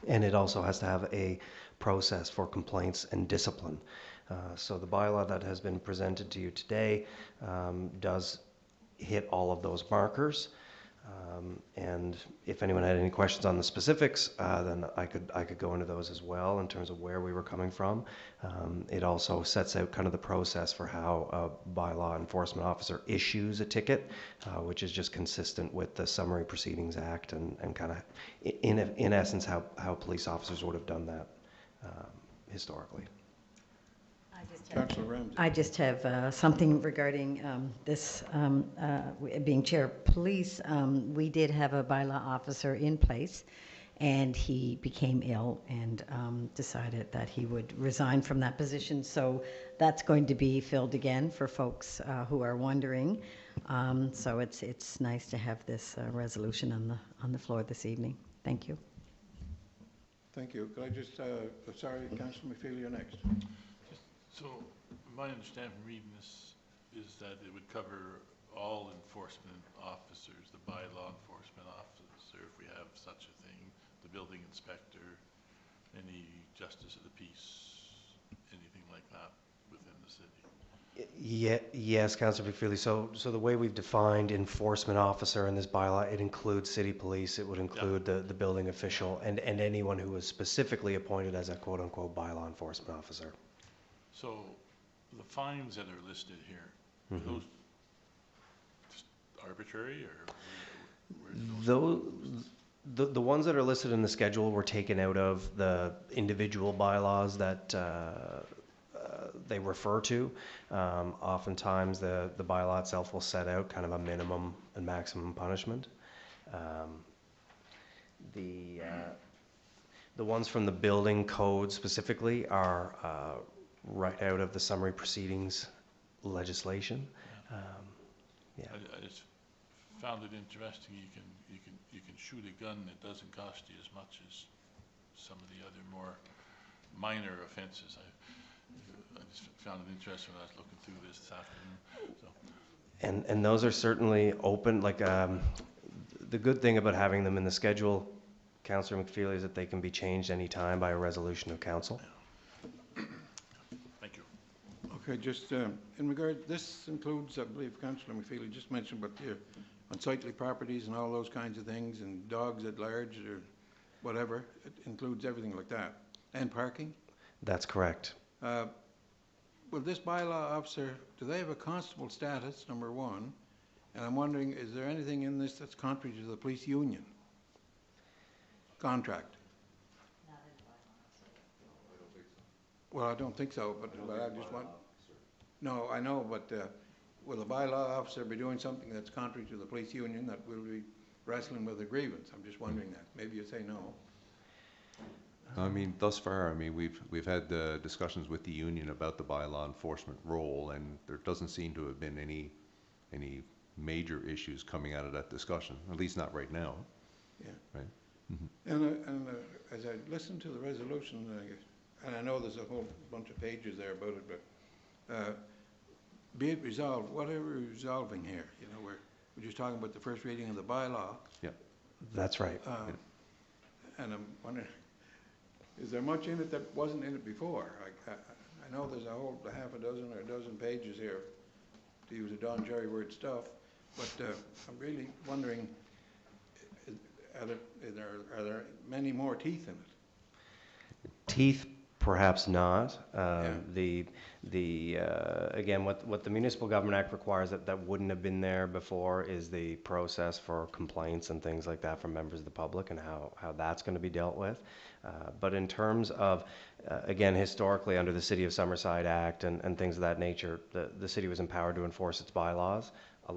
Speaker 10: And it also has to have a process for complaints and discipline. So the bylaw that has been presented to you today does hit all of those markers. And if anyone had any questions on the specifics, then I could go into those as well in terms of where we were coming from. It also sets out kind of the process for how a bylaw enforcement officer issues a ticket, which is just consistent with the Summary Proceedings Act and kind of, in essence, how police officers would have done that historically.
Speaker 1: Councillor Ramsey.
Speaker 8: I just have something regarding this, being chair of police. We did have a bylaw officer in place, and he became ill and decided that he would resign from that position. So that's going to be filled again for folks who are wondering. So it's nice to have this resolution on the floor this evening. Thank you.
Speaker 1: Thank you. Could I just, sorry, Councillor McPhail, you're next.
Speaker 11: So, my understanding from reading this is that it would cover all enforcement officers, the bylaw enforcement officer, if we have such a thing, the building inspector, any justice of the peace, anything like that within the city.
Speaker 10: Yes, Councillor McPheely. So the way we've defined enforcement officer in this bylaw, it includes city police, it would include the building official, and anyone who is specifically appointed as a quote-unquote bylaw enforcement officer.
Speaker 11: So the fines that are listed here, are those just arbitrary, or where do those?
Speaker 10: The ones that are listed in the schedule were taken out of the individual bylaws that they refer to. Oftentimes the bylaw itself will set out kind of a minimum and maximum punishment. The ones from the building code specifically are right out of the summary proceedings legislation. Yeah.
Speaker 11: I just found it interesting. You can shoot a gun that doesn't cost you as much as some of the other more minor offenses. I just found it interesting when I was looking through this afternoon. So.
Speaker 10: And those are certainly open. Like the good thing about having them in the schedule, Councillor McPheely, is that they can be changed any time by a resolution of council.
Speaker 11: Thank you.
Speaker 1: Okay, just in regard, this includes, I believe Councillor McPheely just mentioned, but the unsightly properties and all those kinds of things, and dogs at large or whatever. It includes everything like that. And parking?
Speaker 10: That's correct.
Speaker 1: Will this bylaw officer, do they have a constable status, number one? And I'm wondering, is there anything in this that's contrary to the police union contract? Well, I don't think so, but I just want... No, I know, but will the bylaw officer be doing something that's contrary to the police union that will be wrestling with a grievance? I'm just wondering that. Maybe you say no.
Speaker 7: I mean, thus far, I mean, we've had discussions with the union about the bylaw enforcement role, and there doesn't seem to have been any major issues coming out of that discussion, at least not right now.
Speaker 1: Yeah.
Speaker 7: Right.
Speaker 1: And as I listened to the resolution, and I know there's a whole bunch of pages there about it, but be it resolved, what are we resolving here? You know, we're just talking about the first reading of the bylaw.
Speaker 7: Yeah.
Speaker 10: That's right.
Speaker 1: And I'm wondering, is there much in it that wasn't in it before? I know there's a whole half a dozen or a dozen pages here, to use a Don Cherry word, stuff, but I'm really wondering, are there many more teeth in it?
Speaker 10: Teeth, perhaps not.
Speaker 1: Yeah.
Speaker 10: Again, what the Municipal Government Act requires that wouldn't have been there before is the process for complaints and things like that from members of the public and how that's going to be dealt with. But in terms of, again, historically under the City of Summerside Act and things of that nature, the city was empowered to enforce its bylaws.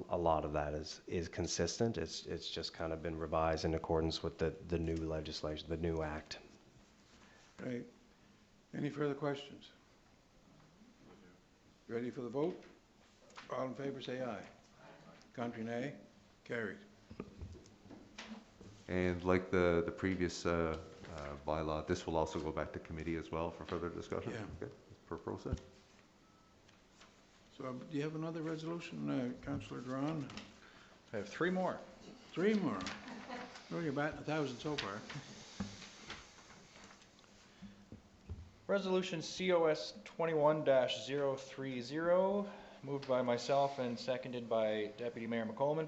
Speaker 10: A lot of that is consistent. It's just kind of been revised in accordance with the new legislation, the new act.
Speaker 1: Right. Any further questions? Ready for the vote? All in favor, say aye. Contrary, nay. Carried.
Speaker 7: And like the previous bylaw, this will also go back to committee as well for further discussion?
Speaker 1: Yeah.
Speaker 7: Okay, per process.
Speaker 1: So do you have another resolution, Councillor Duran?
Speaker 9: I have 3 more.
Speaker 1: 3 more. Oh, you're batting 1,000 so far.
Speaker 9: Resolution COS 21-030, moved by myself and seconded by Deputy Mayor McColman.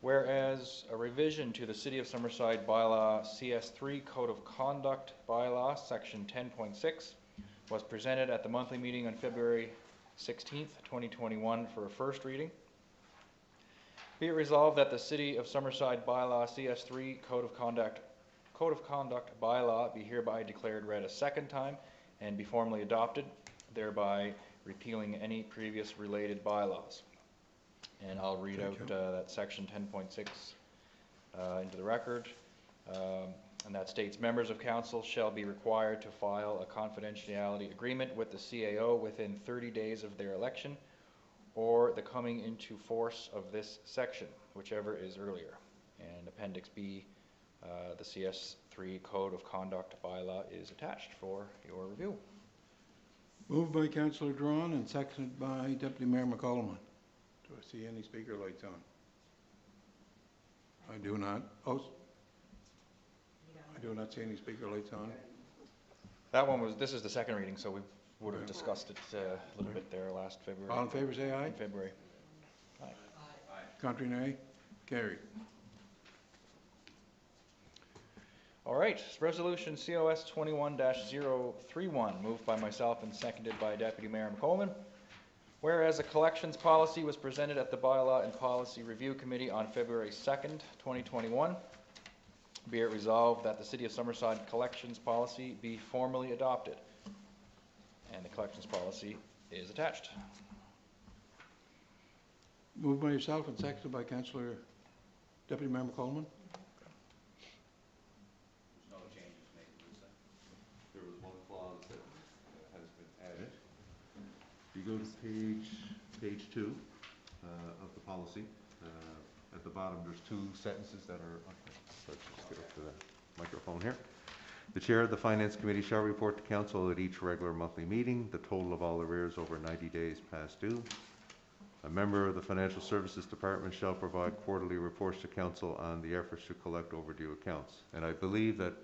Speaker 9: Whereas a revision to the City of Summerside Bylaw CS3 Code of Conduct Bylaw, Section 10.6, was presented at the monthly meeting on February 16th, 2021 for a first reading. Be it resolved that the City of Summerside Bylaw CS3 Code of Conduct Bylaw be hereby declared read a second time and be formally adopted, thereby repealing any previous related bylaws. And I'll read out that section 10.6 into the record. And that states members of council shall be required to file a confidentiality agreement with the CAO within 30 days of their election or the coming into force of this section, whichever is earlier. And Appendix B, the CS3 Code of Conduct Bylaw is attached for your review.
Speaker 1: Moved by Councillor Drawn and seconded by Deputy Mayor McColman. Do I see any speaker lights on? I do not. Oh, I do not see any speaker lights on.
Speaker 9: That one was, this is the second reading, so we would have discussed it a little bit there last February.
Speaker 1: All in favor, say aye.
Speaker 9: In February. Aye.
Speaker 1: Contrary, nay. Carried.
Speaker 9: All right, resolution COS 21-031, moved by myself and seconded by Deputy Mayor McColman. Whereas a collections policy was presented at the Bylaw and Policy Review Committee on February 2nd, 2021, be it resolved that the City of Summerside collections policy be formally adopted. And the collections policy is attached.
Speaker 1: Moved by yourself and seconded by Councillor Deputy Mayor McColman.
Speaker 7: There was one clause that has been added. If you go to page 2 of the policy, at the bottom there's 2 sentences that are, let's just get up to the microphone here. The Chair of the Finance Committee shall report to Council at each regular monthly meeting the total of all arrears over 90 days past due. A member of the Financial Services Department shall provide quarterly reports to Council on the efforts to collect overdue accounts. And I believe that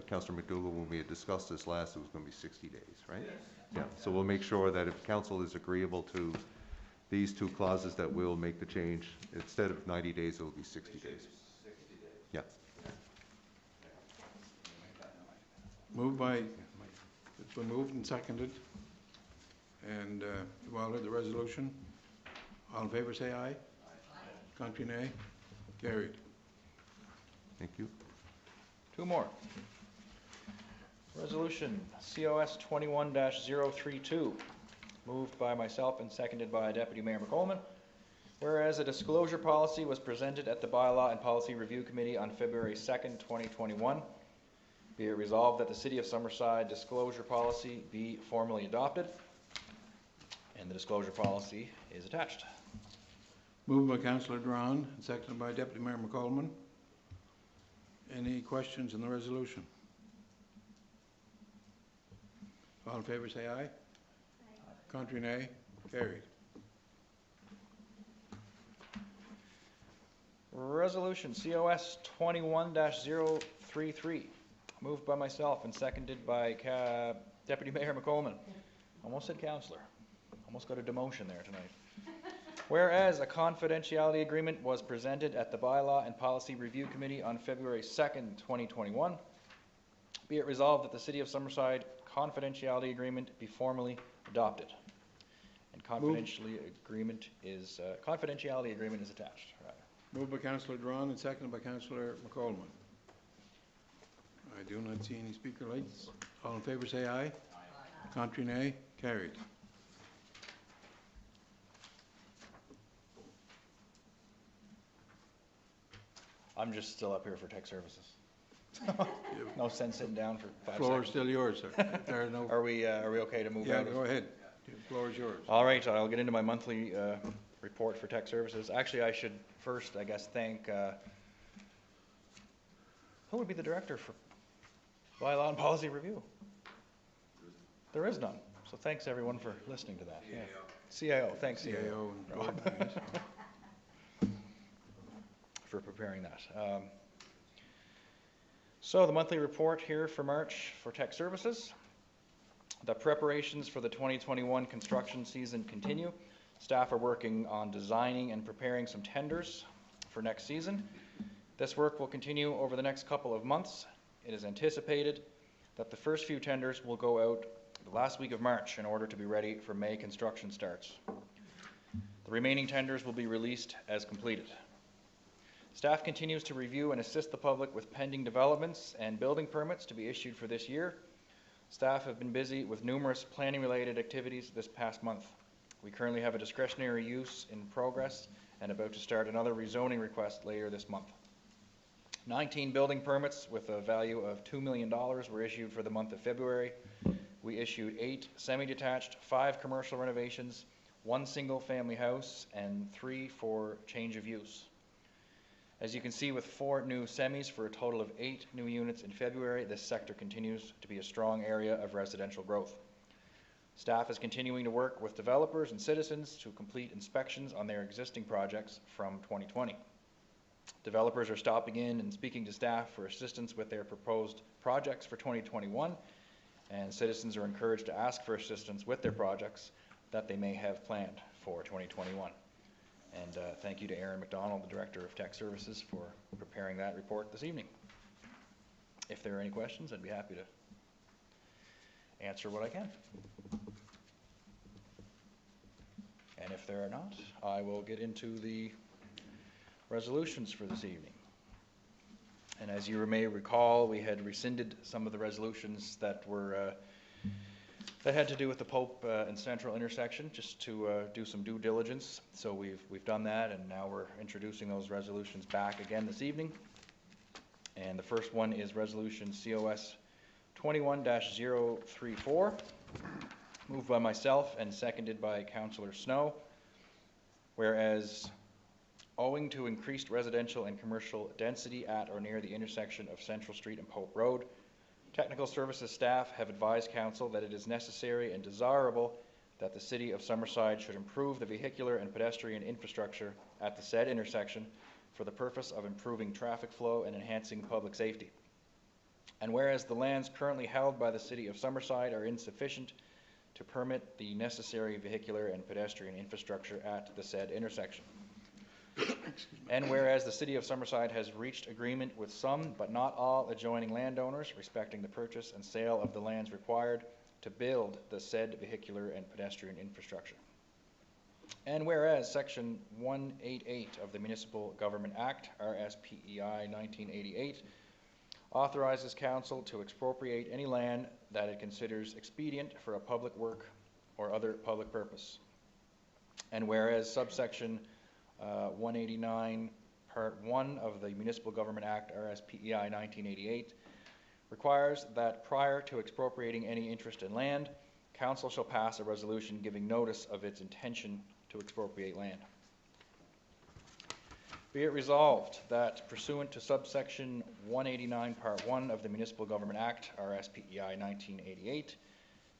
Speaker 7: Councillor McDougall, when we had discussed this last, it was going to be 60 days, right? Yes. Yeah. So we'll make sure that if Council is agreeable to these 2 clauses, that we'll make the change. Instead of 90 days, it will be 60 days. 60 days. Yeah.
Speaker 1: Moved by, it's been moved and seconded. And you all heard the resolution. All in favor, say aye. Aye. Contrary, nay. Carried.
Speaker 7: Thank you.
Speaker 9: 2 more. Resolution COS 21-032, moved by myself and seconded by Deputy Mayor McColman. Whereas a disclosure policy was presented at the Bylaw and Policy Review Committee on February 2nd, 2021, Be it resolved that the City of Summerside disclosure policy be formally adopted, and the disclosure policy is attached.
Speaker 1: Moved by Councillor Drawn and seconded by Deputy Mayor McColman. Any questions on the resolution? All in favor say aye. Contrary nay. Carried.
Speaker 9: Resolution COS 21-033, moved by myself and seconded by Deputy Mayor McColman. Almost said councillor. Almost got a demotion there tonight. Whereas a confidentiality agreement was presented at the Bylaw and Policy Review Committee on February 2nd, 2021, be it resolved that the City of Summerside confidentiality agreement be formally adopted. And confidentiality agreement is attached. Rather.
Speaker 1: Moved by Councillor Drawn and seconded by Councillor McColman. I do not see any speaker lights. All in favor say aye. Aye. Contrary nay. Carried.
Speaker 9: I'm just still up here for tech services. No sense sitting down for 5
Speaker 1: Floor is
Speaker 9: seconds.
Speaker 1: still yours, sir. If there are no.
Speaker 9: Are we okay to move
Speaker 1: Yeah,
Speaker 9: out?
Speaker 1: go ahead. The floor is yours.
Speaker 9: All right, I'll get into my monthly report for tech services. Actually, I should first, I guess, thank, who would be the director for Bylaw and Policy Review? There is none. So thanks everyone for listening to that. Yeah. CIO, thanks CIO.
Speaker 1: CAO and Rob, yes.
Speaker 9: For preparing that. So the monthly report here for March for tech services. The preparations for the 2021 construction season continue. Staff are working on designing and preparing some tenders for next season. This work will continue over the next couple of months. It is anticipated that the first few tenders will go out the last week of March in order to be ready for May construction starts. The remaining tenders will be released as completed. Staff continues to review and assist the public with pending developments and building permits to be issued for this year. Staff have been busy with numerous planning-related activities this past month. We currently have a discretionary use in progress and about to start another rezoning request later this month. 19 building permits with a value of $2 million were issued for the month of February. We issued 8 semi-detached, 5 commercial renovations, 1 single-family house, and 3 for change of use. As you can see, with 4 new semis for a total of 8 new units in February, this sector continues to be a strong area of residential growth. Staff is continuing to work with developers and citizens to complete inspections on their existing projects from 2020. Developers are stopping in and speaking to staff for assistance with their proposed projects for 2021, and citizens are encouraged to ask for assistance with their projects that they may have planned for 2021. And thank you to Aaron McDonald, the Director of Tech Services, for preparing that report this evening. If there are any questions, I'd be happy to answer what I can. And if there are not, I will get into the resolutions for this evening. And as you may recall, we had rescinded some of the resolutions that were that had to do with the Pope and Central intersection, just to do some due diligence. So we've done that, and now we're introducing those resolutions back again this evening. And the first one is Resolution COS 21-034, moved by myself and seconded by Councillor Snow. Whereas, owing to increased residential and commercial density at or near the intersection of Central Street and Pope Road, Technical Services staff have advised Council that it is necessary and desirable that the City of Summerside should improve the vehicular and pedestrian infrastructure at the said intersection for the purpose of improving traffic flow and enhancing public safety. And whereas the lands currently held by the City of Summerside are insufficient to permit the necessary vehicular and pedestrian infrastructure at the said intersection. And whereas the City of Summerside has reached agreement with some, but not all, adjoining landowners respecting the purchase and sale of the lands required to build the said vehicular and pedestrian infrastructure. And whereas Section 188 of the Municipal Government Act, RSPEI 1988, authorizes Council to expropriate any land that it considers expedient for a public work or other public purpose. And whereas subsection 189 Part 1 of the Municipal Government Act, RSPEI 1988, requires that prior to expropriating any interest in land, council shall pass a resolution giving notice of its intention to expropriate land. Be it resolved that pursuant to subsection 189, Part 1 of the Municipal Government Act, RSPEI 1988,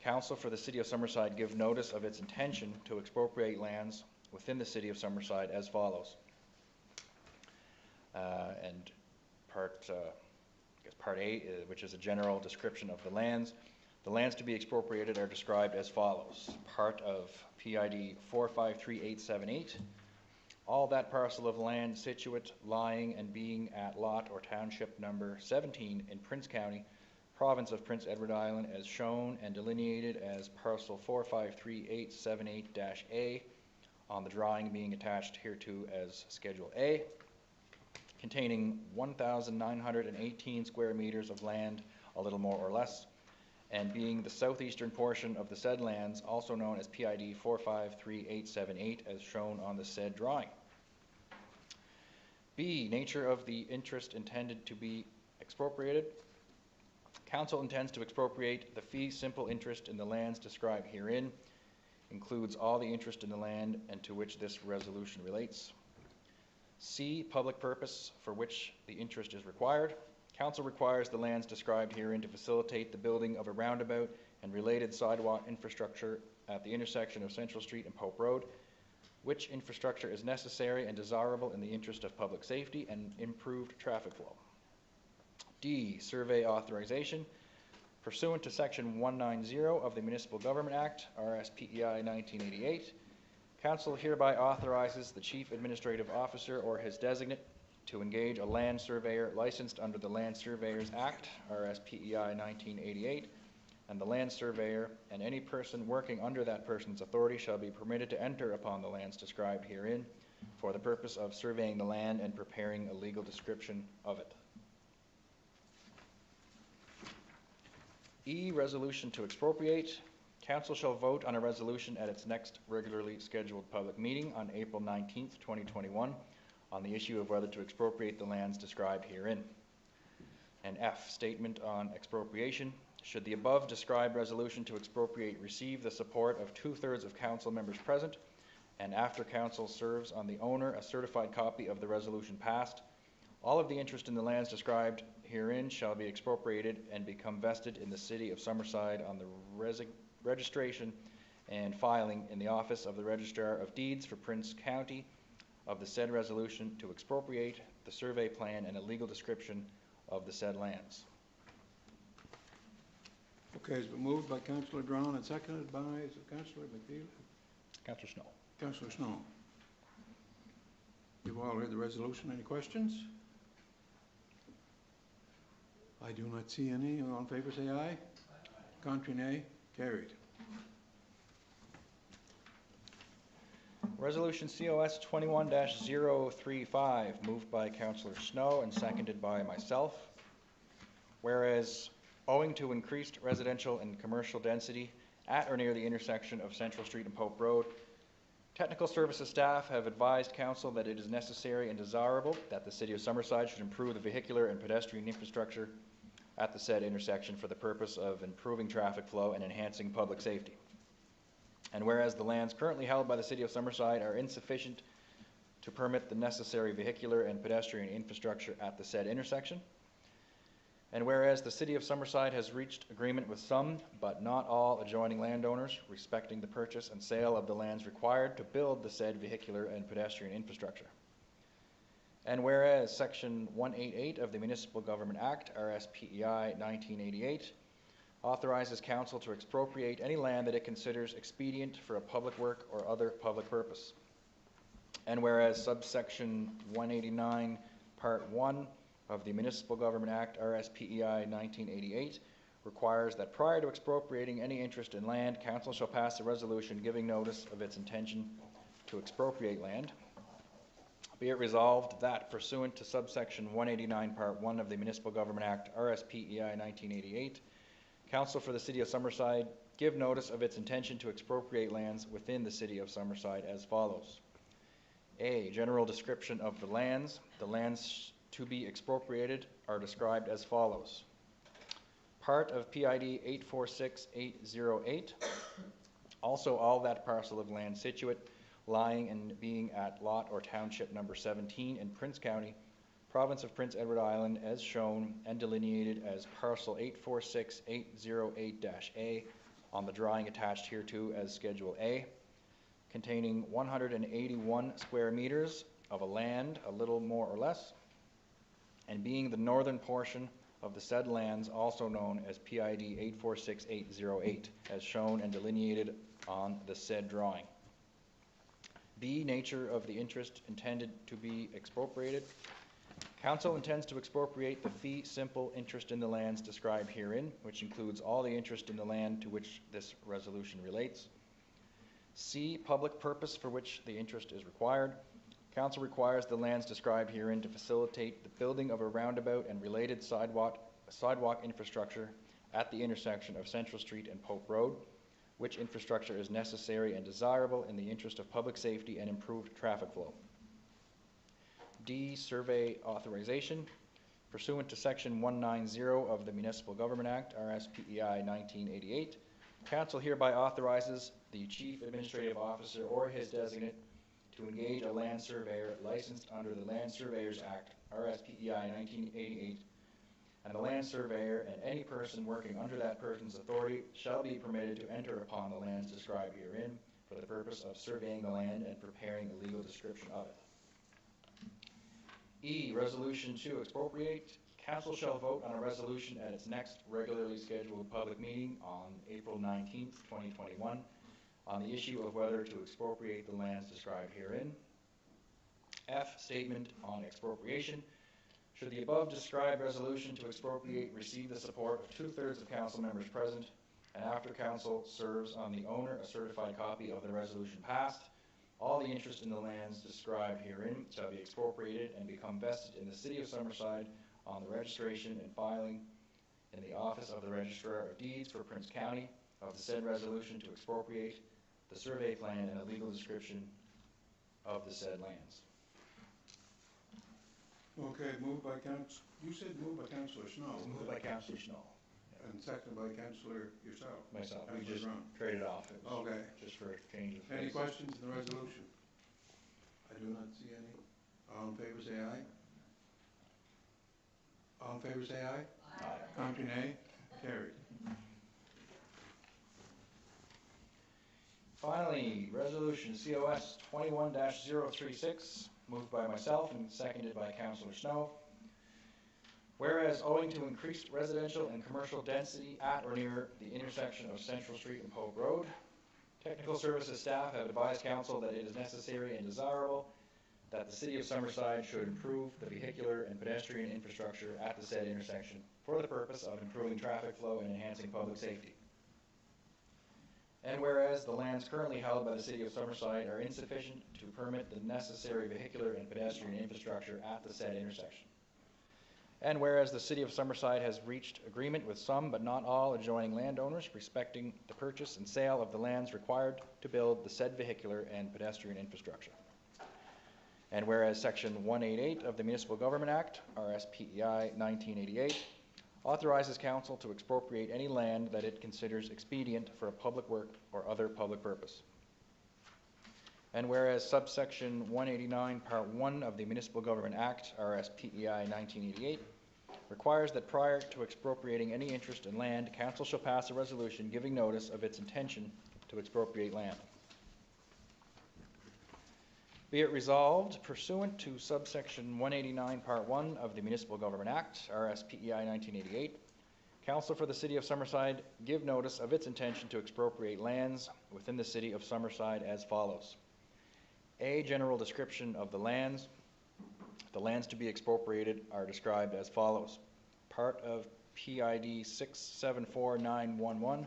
Speaker 9: council for the City of Summerside give notice of its intention to expropriate lands within the City of Summerside as follows. And Part A, which is a general description of the lands. The lands to be expropriated are described as follows. Part of PID 453878, all that parcel of land situate, lying, and being at lot or township number 17 in Prince County, province of Prince Edward Island, as shown and delineated as parcel 453878-A on the drawing being attached hereto as Schedule A, containing 1,918 square meters of land, a little more or less, and being the southeastern portion of the said lands, also known as PID 453878, as shown on the said drawing. B, nature of the interest intended to be expropriated. Council intends to expropriate the fee simple interest in the lands described herein, includes all the interest in the land and to which this resolution relates. C, public purpose for which the interest is required. Council requires the lands described herein to facilitate the building of a roundabout and related sidewalk infrastructure at the intersection of Central Street and Pope Road, which infrastructure is necessary and desirable in the interest of public safety and improved traffic flow. D, survey authorization. Pursuant to Section 190 of the Municipal Government Act, RSPEI 1988, Council hereby authorizes the Chief Administrative Officer or his designate to engage a land surveyor licensed under the Land Surveyors Act, RSPEI 1988, and the land surveyor and any person working under that person's authority shall be permitted to enter upon the lands described herein for the purpose of surveying the land and preparing a legal description of it. E, resolution to expropriate. Council shall vote on a resolution at its next regularly scheduled public meeting on April 19th, 2021, on the issue of whether to expropriate the lands described herein. And F, statement on expropriation. Should the above described resolution to expropriate receive the support of 2/3 of council members present, and after council serves on the owner a certified copy of the resolution passed, all of the interest in the lands described herein shall be expropriated and become vested in the City of Summerside on the registration and filing in the office of the Registrar of Deeds for Prince County of the said resolution to expropriate the survey plan and a legal description of the said lands.
Speaker 1: Okay, it's been moved by Councillor Drown and seconded by, is it Councillor McNeil?
Speaker 9: Councillor Snow.
Speaker 1: Councillor Snow. You've all heard the resolution. Any questions? I do not see any. All in favor say aye. Contrary nay. Carried.
Speaker 9: Resolution COS 21-035, moved by Councillor Snow and seconded by myself. Whereas, owing to increased residential and commercial density at or near the intersection of Central Street and Pope Road, technical services staff have advised council that it is necessary and desirable that the City of Summerside should improve the vehicular and pedestrian infrastructure at the said intersection for the purpose of improving traffic flow and enhancing public safety. And whereas the lands currently held by the City of Summerside are insufficient to permit the necessary vehicular and pedestrian infrastructure at the said intersection, and whereas the City of Summerside has reached agreement with some, but not all, adjoining landowners respecting the purchase and sale of the lands required to build the said vehicular and pedestrian infrastructure. And whereas Section 188 of the Municipal Government Act, RSPEI 1988, authorizes council to expropriate any land that it considers expedient for a public work or other public purpose. And whereas subsection 189, Part 1 of the Municipal Government Act, RSPEI 1988, requires that prior to expropriating any interest in land, council shall pass a resolution giving notice of its intention to expropriate land. Be it resolved that pursuant to subsection 189, Part 1 of the Municipal Government Act, RSPEI 1988, council for the City of Summerside give notice of its intention to expropriate lands within the City of Summerside as follows. A, general description of the lands. The lands to be expropriated are described as follows. part of PID 846808. Also, all that parcel of land situate, lying and being at lot or township number 17 in Prince County, province of Prince Edward Island, as shown and delineated as parcel 846808-A on the drawing attached hereto as Schedule A, containing 181 square meters of a land, a little more or less, and being the northern portion of the said lands, also known as PID 846808, as shown and delineated on the said drawing. B, nature of the interest intended to be expropriated. Council intends to expropriate the fee simple interest in the lands described herein, which includes all the interest in the land to which this resolution relates. C, public purpose for which the interest is required. Council requires the lands described herein to facilitate the building of a roundabout and related sidewalk infrastructure at the intersection of Central Street and Pope Road, which infrastructure is necessary and desirable in the interest of public safety and improved traffic flow. D, survey authorization. Pursuant to Section 190 of the Municipal Government Act, RSPEI 1988, Council hereby authorizes the Chief Administrative Officer or his designate to engage a land surveyor licensed under the Land Surveyors Act, RSPEI 1988, and the land surveyor and any person working under that person's authority shall be permitted to enter upon the lands described herein for the purpose of surveying the land and preparing a legal description of it. E, resolution to expropriate. Council shall vote on a resolution at its next regularly scheduled public meeting on April 19th, 2021, on the issue of whether to expropriate the lands described herein. F, statement on expropriation. Should the above described resolution to expropriate receive the support of 2/3 of council members present, and after council serves on the owner a certified copy of the resolution passed, all the interest in the lands described herein shall be expropriated and become vested in the city of Summerside on the registration and filing in the office of the Registrar of Deeds for Prince County of the said resolution to expropriate the survey plan and a legal description of the said lands.
Speaker 1: Okay, moved by you said moved by Councillor Snow.
Speaker 9: It's moved by Councillor Snow.
Speaker 1: And seconded by Councillor yourself.
Speaker 9: Myself. We
Speaker 1: Councillor
Speaker 9: just
Speaker 1: Brown.
Speaker 9: traded off. It was
Speaker 1: Okay.
Speaker 9: Just for a change of
Speaker 1: Any
Speaker 9: pace.
Speaker 1: questions in the resolution? I do not see any. All in favor, say aye. All in favor, say aye.
Speaker 9: Aye.
Speaker 1: Contrary, nay. Carried.
Speaker 9: Finally, resolution COS 21-036, moved by myself and seconded by Councillor Snow. Whereas owing to increased residential and commercial density at or near the intersection of Central Street and Pope Road, technical services staff have advised council that it is necessary and desirable that the city of Summerside should improve the vehicular and pedestrian infrastructure at the said intersection for the purpose of improving traffic flow and enhancing public safety. And whereas the lands currently held by the city of Summerside are insufficient to permit the necessary vehicular and pedestrian infrastructure at the said intersection. And whereas the city of Summerside has reached agreement with some but not all adjoining landowners respecting the purchase and sale of the lands required to build the said vehicular and pedestrian infrastructure. And whereas Section 188 of the Municipal Government Act, RSPEI 1988, authorizes council to expropriate any land that it considers expedient for a public work or other public purpose. And whereas subsection 189 part 1 of the Municipal Government Act, RSPEI 1988, requires that prior to expropriating any interest in land, council shall pass a resolution giving notice of its intention to expropriate land. Be it resolved, pursuant to subsection 189 part 1 of the Municipal Government Act, RSPEI 1988, council for the city of Summerside give notice of its intention to expropriate lands within the city of Summerside as follows. A, general description of the lands. The lands to be expropriated are described as follows. Part of PID 674911,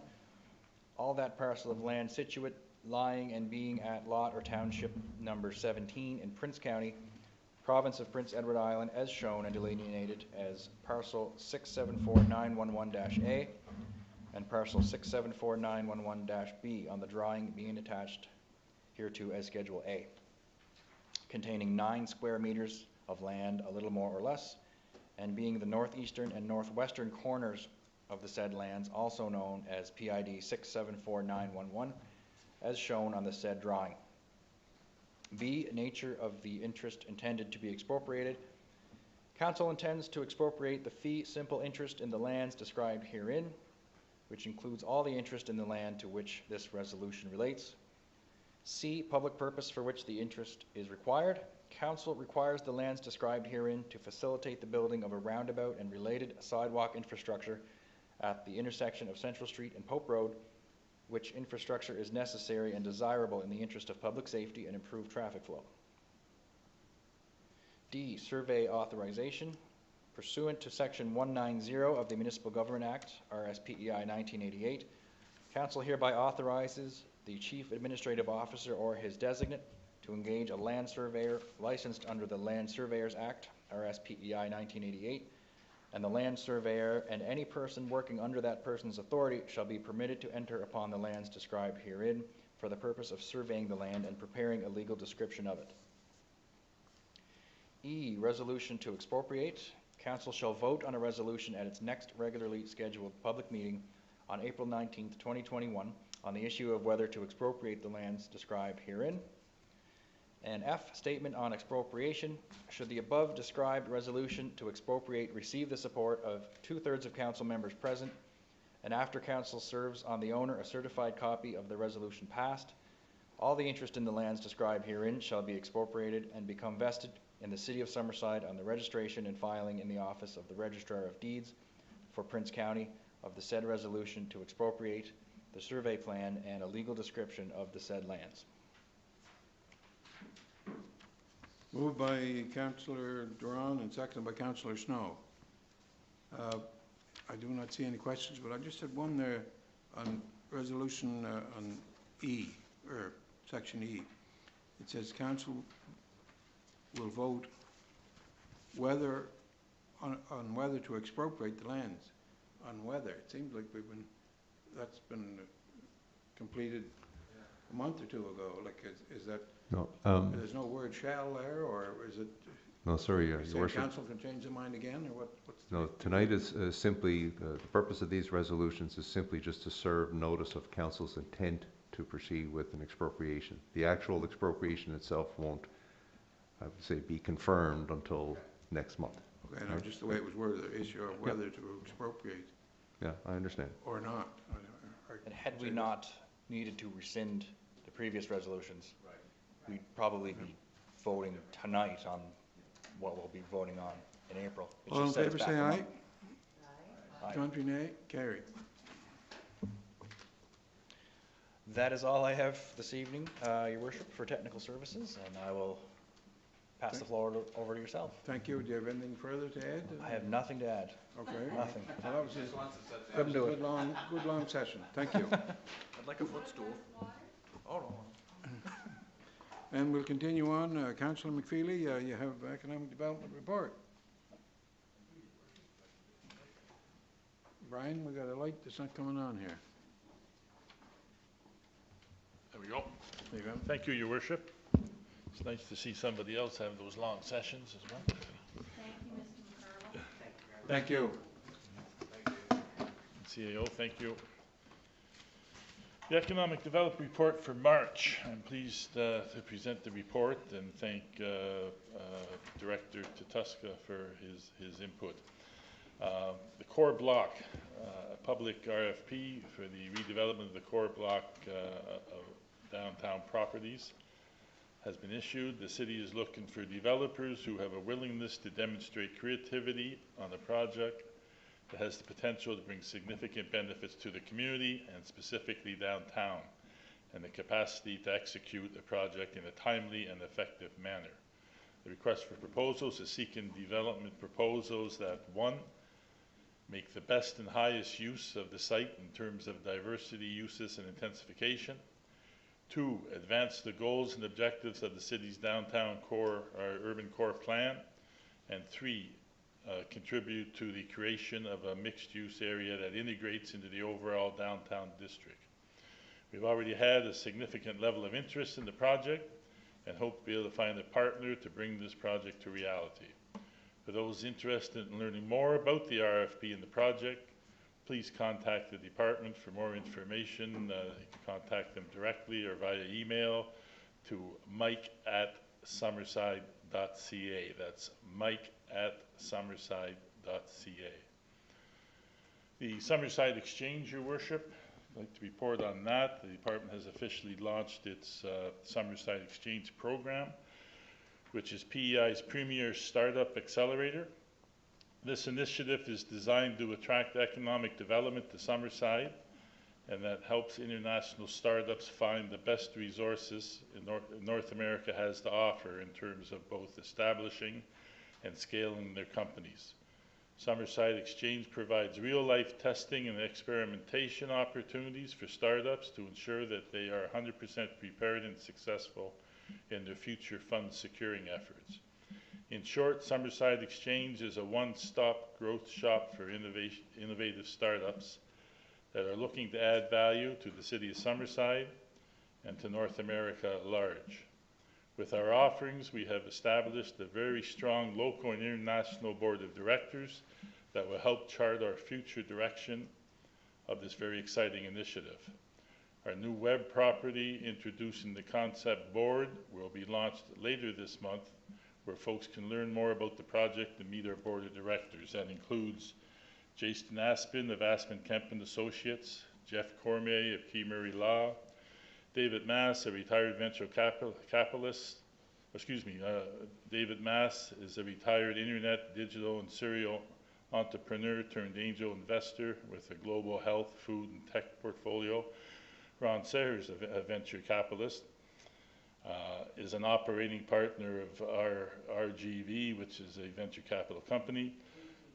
Speaker 9: all that parcel of land situate, lying and being at lot or township number 17 in Prince County, province of Prince Edward Island, as shown and delineated as parcel 674911-A and parcel 674911-B on the drawing being attached hereto as Schedule A, containing 9 square meters of land, a little more or less, and being the northeastern and northwestern corners of the said lands, also known as PID 674911, as shown on the said drawing. B, nature of the interest intended to be expropriated. Council intends to expropriate the fee simple interest in the lands described herein, which includes all the interest in the land to which this resolution relates. C, public purpose for which the interest is required. Council requires the lands described herein to facilitate the building of a roundabout and related sidewalk infrastructure at the intersection of Central Street and Pope Road, which infrastructure is necessary and desirable in the interest of public safety and improved traffic flow. D, survey authorization. Pursuant to Section 190 of the Municipal Government Act, RSPEI 1988, Council hereby authorizes the Chief Administrative Officer or his designate to engage a land surveyor licensed under the Land Surveyors Act, RSPEI 1988, and the land surveyor and any person working under that person's authority shall be permitted to enter upon the lands described herein for the purpose of surveying the land and preparing a legal description of it. E, resolution to expropriate. Council shall vote on a resolution at its next regularly scheduled public meeting on April 19th, 2021 on the issue of whether to expropriate the lands described herein. And F, statement on expropriation. Should the above described resolution to expropriate receive the support of 2/3 of council members present, and after council serves on the owner a certified copy of the resolution passed, all the interest in the lands described herein shall be expropriated and become vested in the City of Summerside on the registration and filing in the office of the Registrar of Deeds for Prince County of the said resolution to expropriate the survey plan and a legal description of the said lands.
Speaker 1: Moved by Councillor Duran and seconded by Councillor Snow. I do not see any questions, but I just had one there on resolution on E, or section E. It says council will vote whether on whether to expropriate the lands. On whether. It seems like that's been completed a month or two ago. Like, is that?
Speaker 7: No.
Speaker 1: There's no word shall there, or is it?
Speaker 7: No, sorry, Your
Speaker 1: Say
Speaker 7: Worship.
Speaker 1: council can change their mind again, or what's the?
Speaker 7: No, tonight is simply, the purpose of these resolutions is simply just to serve notice of council's intent to proceed with an expropriation. The actual expropriation itself won't, I would say, be confirmed until next month.
Speaker 1: Okay, no, just the way it was worded, the issue of whether to expropriate
Speaker 7: Yeah, I understand.
Speaker 1: or not.
Speaker 9: And had we not needed to rescind the previous resolutions, we'd probably be voting tonight on what we'll be voting on in April. It
Speaker 1: All in
Speaker 9: just sets
Speaker 1: favor,
Speaker 9: back
Speaker 1: say
Speaker 9: a
Speaker 1: aye.
Speaker 9: month. Aye.
Speaker 1: Contrary, nay. Carried.
Speaker 9: That is all I have this evening, Your Worship, for technical services, and I will pass the floor over to yourself.
Speaker 1: Thank you. Do you have anything further to add?
Speaker 9: I have nothing to add.
Speaker 1: Okay.
Speaker 9: Nothing.
Speaker 1: Well, that was a good long session. Thank you.
Speaker 9: I'd like a footstool. Oh, no.
Speaker 1: And we'll continue on. Councillor McFeely, you have economic development report. Brian, we got a light that's not coming on here.
Speaker 11: There we go.
Speaker 1: There you go.
Speaker 11: Thank you, Your Worship. It's nice to see somebody else have those long sessions as well.
Speaker 1: Thank you.
Speaker 11: CAO, thank you. The Economic Development Report for March. I'm pleased to present the report and thank Director Tatuska for his input. The core block, a public RFP for the redevelopment of the core block of downtown properties has been issued. The city is looking for developers who have a willingness to demonstrate creativity on the project that has the potential to bring significant benefits to the community and specifically downtown, and the capacity to execute the project in a timely and effective manner. The request for proposals is seeking development proposals that, 1, make the best and highest use of the site in terms of diversity, uses, and intensification. 2, advance the goals and objectives of the city's downtown core, or urban core plan. And 3, contribute to the creation of a mixed-use area that integrates into the overall downtown district. We've already had a significant level of interest in the project and hope to be able to find a partner to bring this project to reality. For those interested in learning more about the RFP and the project, please contact the department for more information. You can contact them directly or via email to mike@summerside.ca. That's mike@summerside.ca. The Summerside Exchange, Your Worship, I'd like to report on that. The department has officially launched its Summerside Exchange program, which is PEI's premier startup accelerator. This initiative is designed to attract economic development to Summerside, and that helps international startups find the best resources North America has to offer in terms of both establishing and scaling their companies. Summerside Exchange provides real-life testing and experimentation opportunities for startups to ensure that they are 100% prepared and successful in their future fund securing efforts. In short, Summerside Exchange is a one-stop growth shop for innovative startups that are looking to add value to the city of Summerside and to North America at large. With our offerings, we have established a very strong local and international board of directors that will help chart our future direction of this very exciting initiative. Our new web property introducing the concept board will be launched later this month, where folks can learn more about the project and meet our board of directors. That includes Jason Aspin of Aspin Kempen Associates, Jeff Cormier of Key Murray Law, David Mass, a retired venture capitalist. David Mass is a retired internet, digital, and serial entrepreneur turned angel investor with a global health, food, and tech portfolio. Ron Sayers, a venture capitalist, is an operating partner of RGV, which is a venture capital company.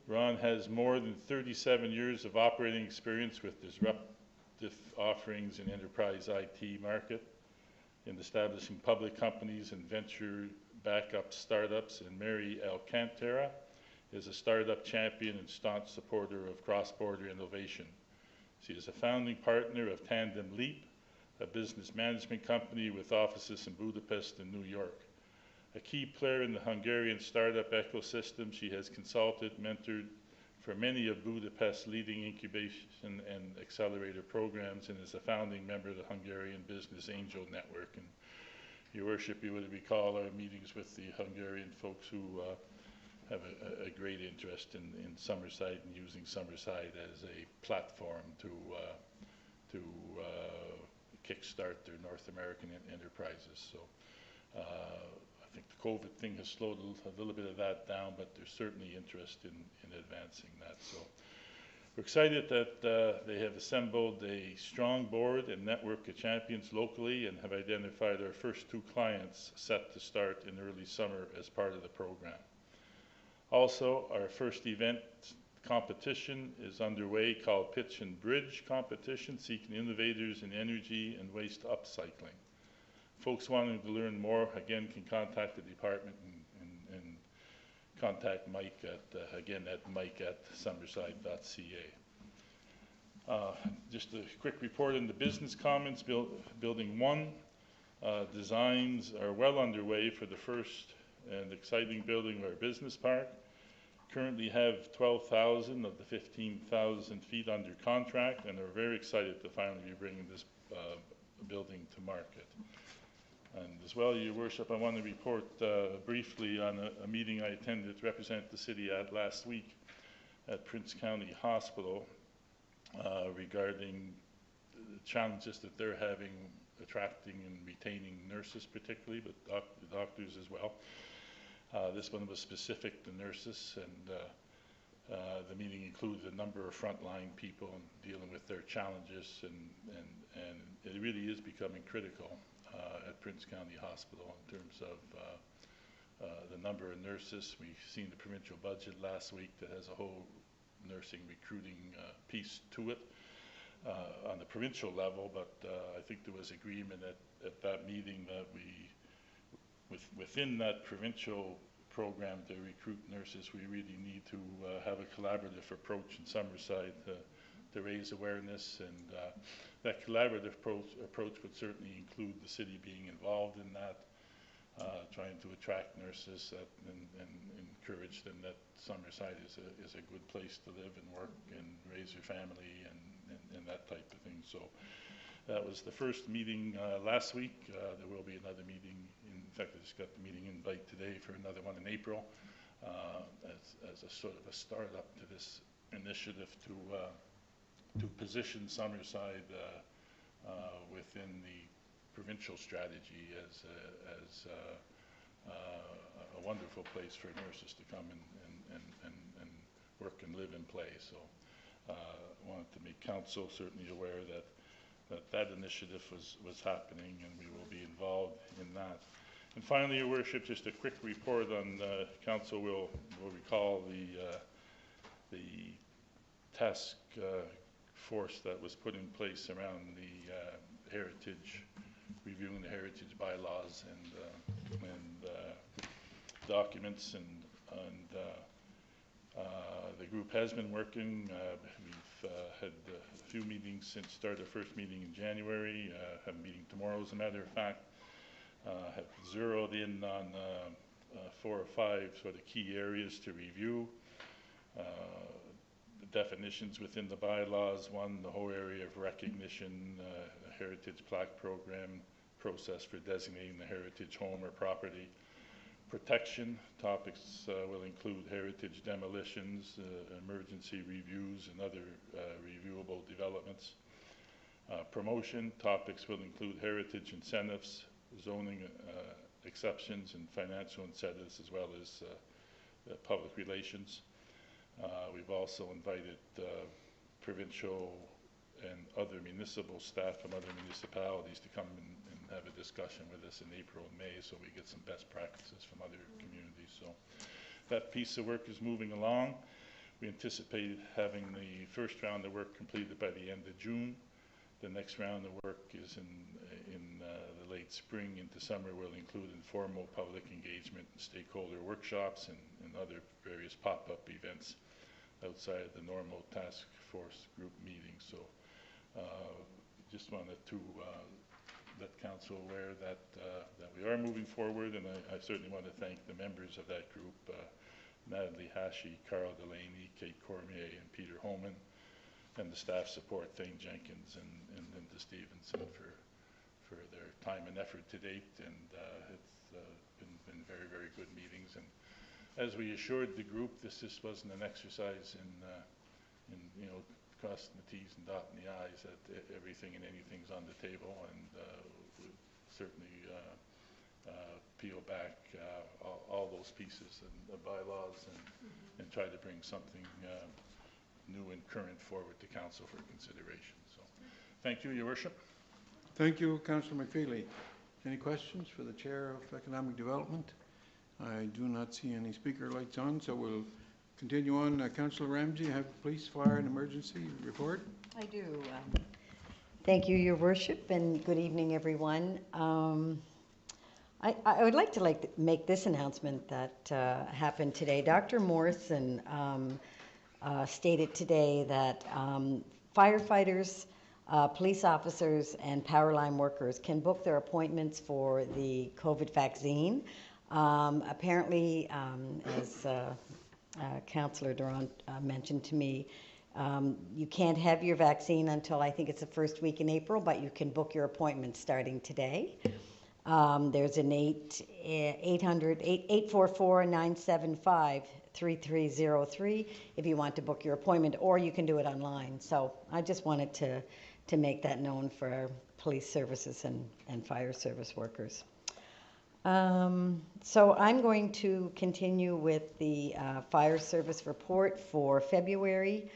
Speaker 11: Ron has more than 37 years of operating experience with disruptive offerings in enterprise IT market, in establishing public companies and venture backup startups. And Mary Alcantara is a startup champion and staunch supporter of cross-border innovation. She is a founding partner of Tandem Leap, a business management company with offices in Budapest and New York. A key player in the Hungarian startup ecosystem, she has consulted, mentored for many of Budapest's leading incubation and accelerator programs, and is a founding member of the Hungarian Business Angel Network. And Your Worship, you would recall our meetings with the Hungarian folks who have a great interest in Summerside and using Summerside as a platform to kickstart their North American enterprises. So I think the COVID thing has slowed a little bit of that down, but there's certainly interest in advancing that. So we're excited that they have assembled a strong board and network of champions locally and have identified our first 2 clients set to start in early summer as part of the program. Also, our first event competition is underway called Pitch and Bridge Competition, seeking innovators in energy and waste upcycling. Folks wanting to learn more, again, can contact the department and contact Mike at mike@summerside.ca. Just a quick report on the business commons. Building 1 designs are well underway for the first and exciting building of our business park. Currently have 12,000 of the 15,000 feet under contract, and are very excited to finally be bringing this building to market. And as well, Your Worship, I want to report briefly on a meeting I attended to represent the city at last week at Prince County Hospital regarding the challenges that they're having attracting and retaining nurses particularly, but doctors as well. This one was specific to nurses, and the meeting included a number of frontline people dealing with their challenges, and it really is becoming critical at Prince County Hospital in terms of the number of nurses. We've seen the provincial budget last week that has a whole nursing recruiting piece to it on the provincial level, but I think there was agreement at that meeting that within that provincial program to recruit nurses, we really need to have a collaborative approach in Summerside to raise awareness, and that collaborative approach would certainly include the city being involved in that, trying to attract nurses and encouraged them that Summerside is a good place to live and work and raise your family and that type of thing. So that was the first meeting last week. There will be another meeting. In fact, I just got the meeting invite today for another one in April as a sort of a startup to this initiative to position Summerside within the provincial strategy as a wonderful place for nurses to come and work and live and play. So I wanted to make council certainly aware that initiative was happening, and we will be involved in that. And finally, Your Worship, just a quick report on council will recall the task force that was put in place around the heritage, reviewing the heritage bylaws and documents, and the group has been working. We've had a few meetings since start our first meeting in January. Have a meeting tomorrow, as a matter of fact. Have zeroed in on 4 or 5 sort of key areas to review. The definitions within the bylaws, one, the whole area of recognition, heritage plaque program, process for designating the heritage home or property. Protection topics will include heritage demolitions, emergency reviews, and other reviewable developments. Promotion topics will include heritage incentives, zoning exceptions, and financial incentives, as well as public relations. We've also invited provincial and other municipal staff from other municipalities to come and have a discussion with us in April and May, so we get some best practices from other communities. So that piece of work is moving along. We anticipate having the first round of work completed by the end of June. The next round of work is in the late spring into summer. Will include informal public engagement and stakeholder workshops and other various pop-up events outside the normal task force group meetings. So just wanted to let council aware that we are moving forward, and I certainly want to thank the members of that group, Natalie Hashi, Carl Delaney, Kate Cormier, and Peter Holman, and the staff support, Thane Jenkins and Linda Stevenson for their time and effort to date, and it's been very, very good meetings. And as we assured the group, this just wasn't an exercise in crossing the T's and dotting the I's, that everything and anything's on the table, and we'll certainly peel back all those pieces and the bylaws and try to bring something new and current forward to council for consideration. So thank you, Your Worship.
Speaker 1: Thank you, Councillor McFeely. Any questions for the Chair of Economic Development? I do not see any speaker lights on, so we'll continue on. Councillor Ramsey, have police, fire, and emergency report?
Speaker 8: I do. Thank you, Your Worship, and good evening, everyone. I would like to make this announcement that happened today. Dr. Morrison stated today that firefighters, police officers, and power line workers can book their appointments for the COVID vaccine. Apparently, as Councillor Durant mentioned to me, you can't have your vaccine until I think it's the first week in April, but you can book your appointment starting today. There's an 844-975-3303 if you want to book your appointment, or you can do it online. So I just wanted to make that known for our police services and fire service workers. So I'm going to continue with the fire service report for February.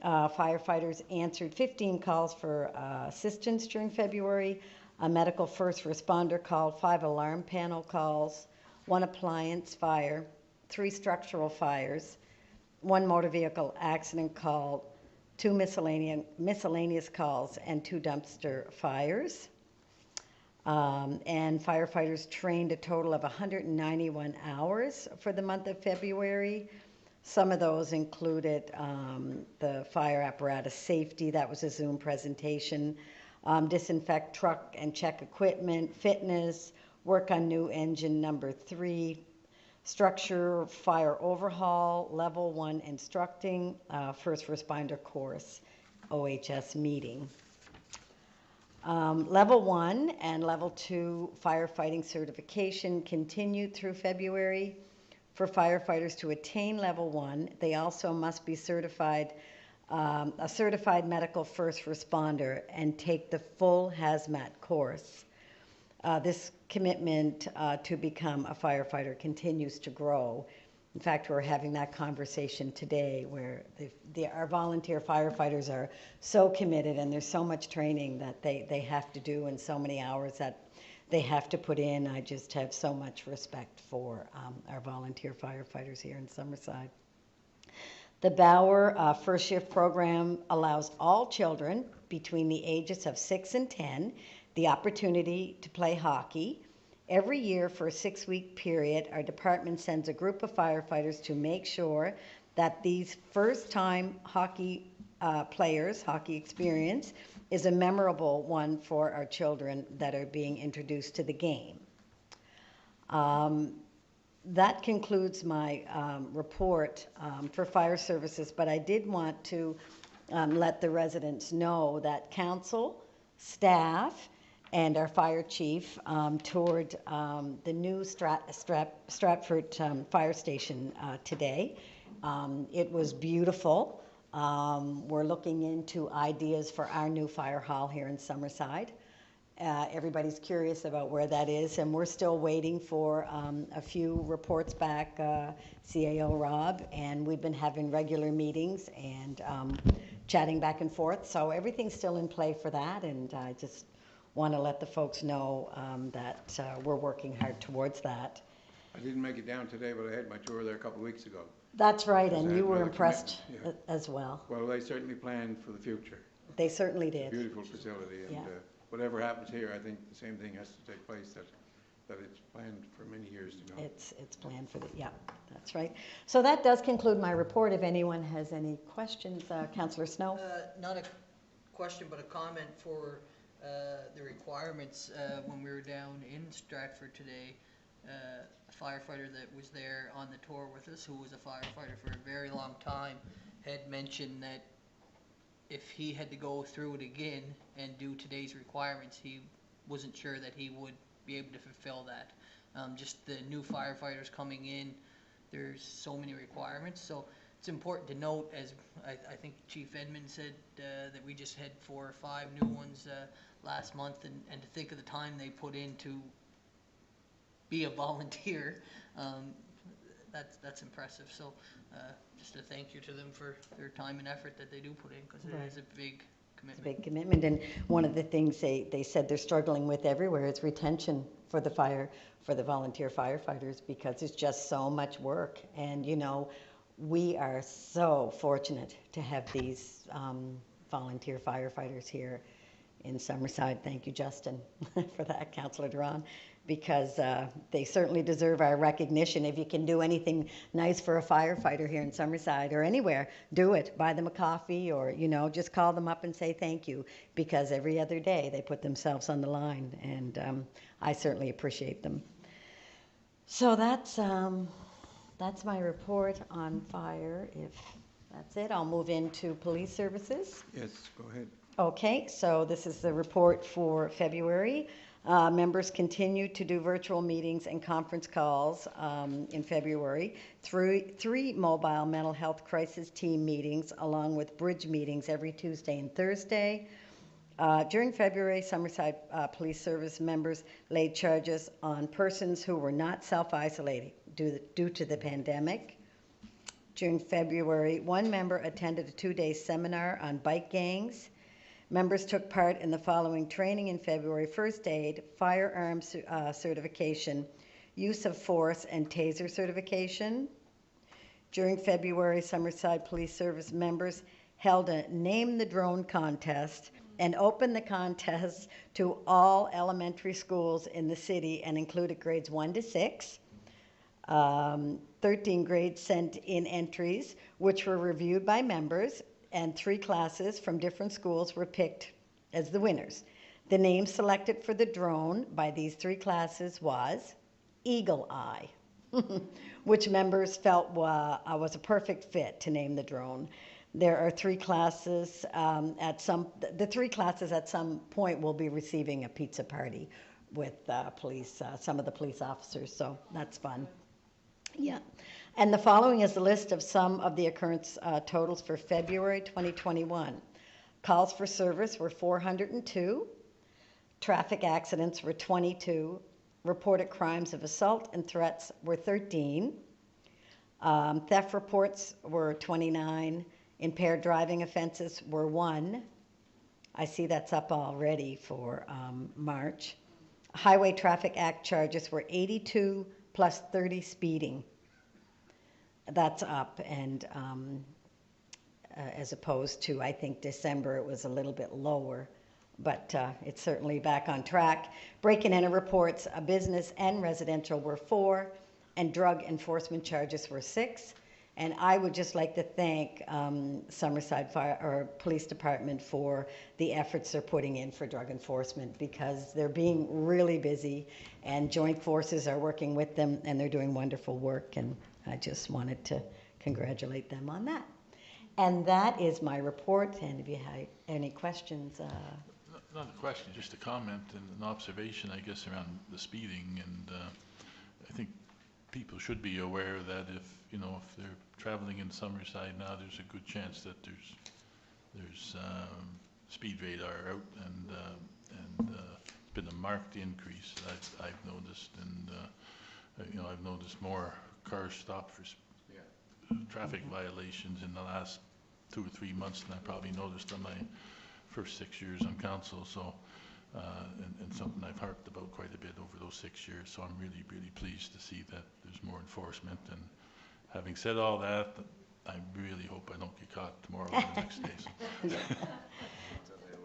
Speaker 8: Firefighters answered 15 calls for assistance during February, a medical first responder call, 5 alarm panel calls, 1 appliance fire, 3 structural fires, 1 motor vehicle accident call, 2 miscellaneous calls, and 2 dumpster fires. And firefighters trained a total of 191 hours for the month of February. Some of those included the fire apparatus safety, that was a Zoom presentation, disinfect truck and check equipment, fitness, work on new engine number 3, structure fire overhaul, level 1 instructing, first responder course, OHS meeting. Level 1 and Level 2 firefighting certification continued through February. For firefighters to attain Level 1, they also must be certified, a certified medical first responder and take the full hazmat course. This commitment to become a firefighter continues to grow. In fact, we're having that conversation today where our volunteer firefighters are so committed and there's so much training that they have to do and so many hours that they have to put in. I just have so much respect for our volunteer firefighters here in Summerside. The Bauer First Shift program allows all children between the ages of 6 and 10 the opportunity to play hockey. Every year for a 6-week period, our department sends a group of firefighters to make sure that these first-time hockey players, hockey experience, is a memorable one for our children that are being introduced to the game. That concludes my report for fire services, but I did want to let the residents know that council, staff, and our fire chief toured the new Stratford Fire Station today. It was beautiful. We're looking into ideas for our new fire hall here in Summerside. Everybody's curious about where that is, and we're still waiting for a few reports back, CAO Rob, and we've been having regular meetings and chatting back and forth. So everything's still in play for that, and I just want to let the folks know that we're working hard towards that.
Speaker 1: I didn't make it down today, but I had my tour there a couple of weeks ago.
Speaker 8: That's right,
Speaker 1: Because
Speaker 8: and
Speaker 1: I
Speaker 8: you
Speaker 1: had
Speaker 8: were
Speaker 1: another
Speaker 8: impressed
Speaker 1: commitment,
Speaker 8: as well.
Speaker 1: Well, they certainly planned for the future.
Speaker 8: They certainly did.
Speaker 1: Beautiful facility, and
Speaker 8: Yeah.
Speaker 1: Whatever happens here, I think the same thing has to take place, that it's planned for many years to go.
Speaker 8: It's planned for the, yeah, that's right. So that does conclude my report. If anyone has any questions, Councillor Snow?
Speaker 4: Not a question, but a comment for the requirements. When we were down in Stratford today, a firefighter that was there on the tour with us, who was a firefighter for a very long time, had mentioned that if he had to go through it again and do today's requirements, he wasn't sure that he would be able to fulfill that. Just the new firefighters coming in, there's so many requirements, so it's important to note, as I think Chief Edmund said, that we just had 4 or 5 new ones last month, and to think of the time they put in to be a volunteer, that's impressive. So just a thank you to them for their time and effort that they do put in, because it is a big commitment.
Speaker 8: It's a big commitment, and one of the things they said they're struggling with everywhere is retention for the volunteer firefighters, because it's just so much work. And you know, we are so fortunate to have these volunteer firefighters here in Summerside. Thank you, Justin, for that, Councillor Duran, because they certainly deserve our recognition. If you can do anything nice for a firefighter here in Summerside or anywhere, do it. Buy them a coffee, or you know, just call them up and say thank you, because every other day they put themselves on the line, and I certainly appreciate them. So that's my report on fire. If that's it, I'll move into police services.
Speaker 1: Yes, go ahead.
Speaker 8: Okay, so this is the report for February. Members continued to do virtual meetings and conference calls in February, three mobile mental health crisis team meetings, along with bridge meetings every Tuesday and Thursday. During February, Summerside Police Service members laid charges on persons who were not self-isolating due to the pandemic. During February, one member attended a 2-day seminar on bike gangs. Members took part in the following training in February: first aid, firearms certification, use of force and taser certification. During February, Summerside Police Service members held a Name the Drone contest and opened the contest to all elementary schools in the city and included grades 1 to 6. 13 grades sent in entries, which were reviewed by members, and 3 classes from different schools were picked as the winners. The name selected for the drone by these 3 classes was Eagle Eye. which members felt was a perfect fit to name the drone. There are three classes. The three classes at some point will be receiving a pizza party with some of the police officers, so that's fun. Yeah. And the following is a list of some of the occurrence totals for February 2021. Calls for service were 402. Traffic accidents were 22. Reported crimes of assault and threats were 13. Theft reports were 29. Impaired driving offenses were 1. I see that's up already for March. Highway Traffic Act charges were 82 plus 30 speeding. That's up, and as opposed to, I think, December, it was a little bit lower, but it's certainly back on track. Break-in and enter reports, business and residential, were 4, and drug enforcement charges were 6. And I would just like to thank Summerside Police Department for the efforts they're putting in for drug enforcement, because they're being really busy, and joint forces are working with them, and they're doing wonderful work, and I just wanted to congratulate them on that. And that is my report, and if you have any questions.
Speaker 11: Not a question, just a comment and an observation, I guess, around the speeding. And I think people should be aware that if they're traveling in Summerside now, there's a good chance that there's speed radar out, and it's been a marked increase I've noticed, and I've noticed more cars stopped for traffic violations in the last 2 or 3 months than I probably noticed in my first 6 years on council. So, and something I've harped about quite a bit over those 6 years. So I'm really, really pleased to see that there's more enforcement. And having said all that, I really hope I don't get caught tomorrow or the next day.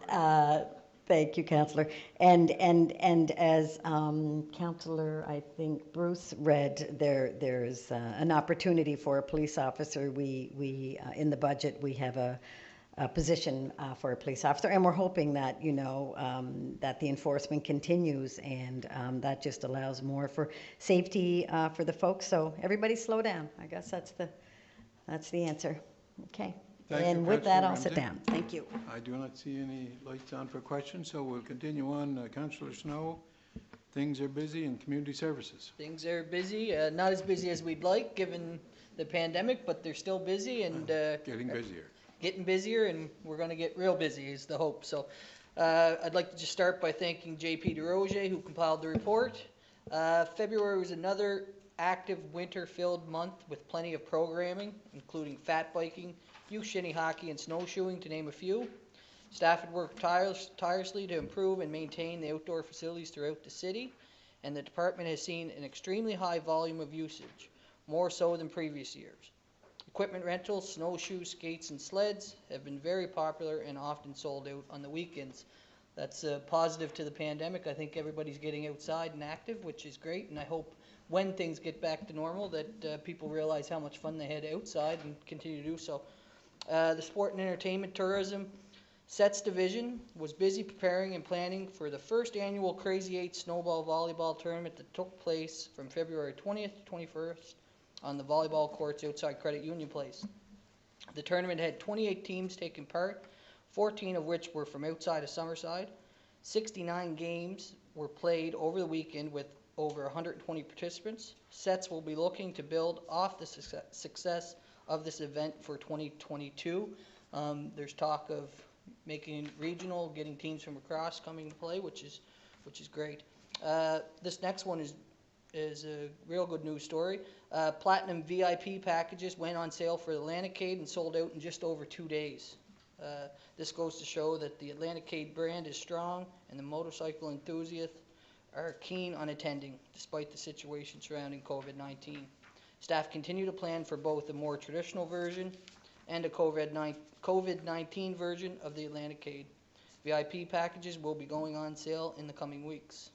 Speaker 11: So.
Speaker 8: Thank you, Councillor. And as Councillor, I think Bruce read, there's an opportunity for a police officer. We in the budget we have a position for a police officer, and we're hoping that that the enforcement continues, and that just allows more for safety for the folks. So everybody, slow down. I guess that's the answer. Okay.
Speaker 1: Thank
Speaker 8: and
Speaker 1: you,
Speaker 8: with that, I'll
Speaker 1: Councillor
Speaker 8: sit down. Thank you.
Speaker 1: I do not see any lights on for questions, so we'll continue on. Councillor Snow, things are busy in community services.
Speaker 4: Things are busy, not as busy as we'd like given the pandemic, but they're still busy and
Speaker 1: Getting busier.
Speaker 4: Getting busier, and we're going to get real busy is the hope. So I'd like to just start by thanking JP DeRoger, who compiled the report. February was another active winter-filled month with plenty of programming, including fat biking, youth shinny hockey, and snowshoeing, to name a few. Staff had worked tirelessly to improve and maintain the outdoor facilities throughout the city, and the department has seen an extremely high volume of usage, more so than previous years. Equipment rentals, snowshoes, skates, and sleds have been very popular and often sold out on the weekends. That's a positive to the pandemic. I think everybody's getting outside and active, which is great, and I hope when things get back to normal that people realize how much fun they had outside and continue to do so. The sport and entertainment tourism sets division was busy preparing and planning for the first annual Crazy 8 snowball volleyball tournament that took place from February 20th to 21st on the volleyball courts outside Credit Union Place. The tournament had 28 teams taking part, 14 of which were from outside of Summerside. 69 games were played over the weekend with over 120 participants. Sets will be looking to build off the success of this event for 2022. There's talk of making regional, getting teams from across coming to play, which is great. This next one is a real good news story. Platinum VIP packages went on sale for the Atlanticade and sold out in just over 2 days. This goes to show that the Atlanticade brand is strong and the motorcycle enthusiasts are keen on attending, despite the situation surrounding COVID-19. Staff continue to plan for both a more traditional version and a COVID-19 version of the Atlanticade. VIP packages will be going on sale in the coming weeks.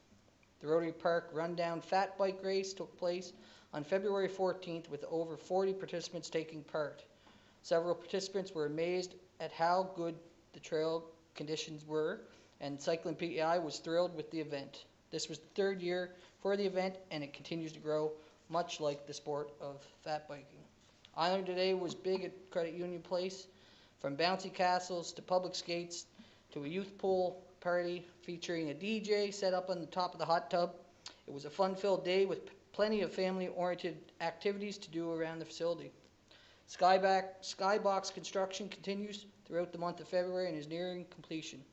Speaker 4: The Rotary Park Rundown Fat Bike Race took place on February 14th with over 40 participants taking part. Several participants were amazed at how good the trail conditions were, and Cycling PEI was thrilled with the event. This was the 3rd year for the event, and it continues to grow much like the sport of fat biking. Islander Day was big at Credit Union Place, from bouncy castles to public skates to a youth pool party featuring a DJ set up on the top of the hot tub. It was a fun-filled day with plenty of family-oriented activities to do around the facility. Skybox construction continues throughout the month of February and is nearing completion.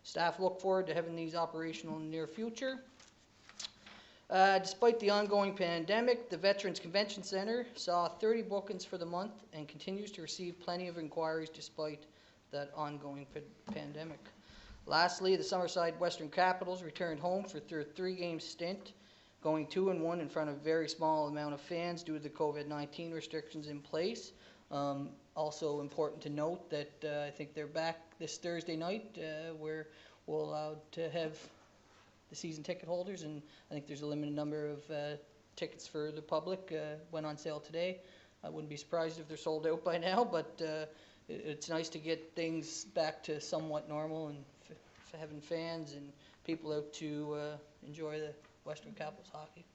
Speaker 4: Staff look forward to having these operational in the near future. Despite the ongoing pandemic, the Veterans Convention Center saw 30 bookings for the month and continues to receive plenty of inquiries despite that ongoing pandemic. Lastly, the Summerside Western Capitals returned home for their 3-game stint, going 2-1 in front of a very small amount of fans due to the COVID-19 restrictions in place. Also important to note that I think they're back this Thursday night, where we're allowed to have the season ticket holders, and I think there's a limited number of tickets for the public. Went on sale today. I wouldn't be surprised if they're sold out by now, but it's nice to get things back to somewhat normal and having fans and people out to enjoy the Western Capitals hockey.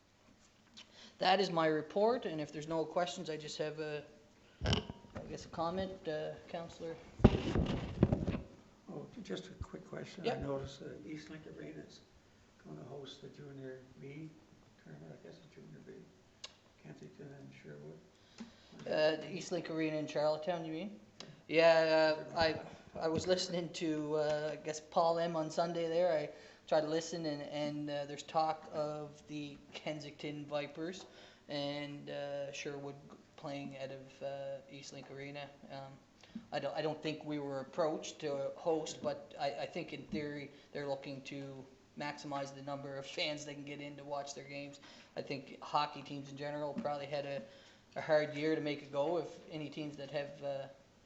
Speaker 4: That is my report, and if there's no questions, I just have a comment, Councillor.
Speaker 12: Oh, just a quick question.
Speaker 4: Yep.
Speaker 12: I noticed that Eastlink Arena is going to host the Junior B tournament, I guess it's Junior B, Kensington and Sherwood.
Speaker 4: The Eastlink Arena in Charlottetown, you mean? Yeah, I was listening to, I guess, Paul M. on Sunday there. I tried to listen, and there's talk of the Kensington Vipers and Sherwood playing out of Eastlink Arena. I don't think we were approached to host, but I think in theory they're looking to maximize the number of fans they can get in to watch their games. I think hockey teams in general probably had a hard year to make it go, if any teams that have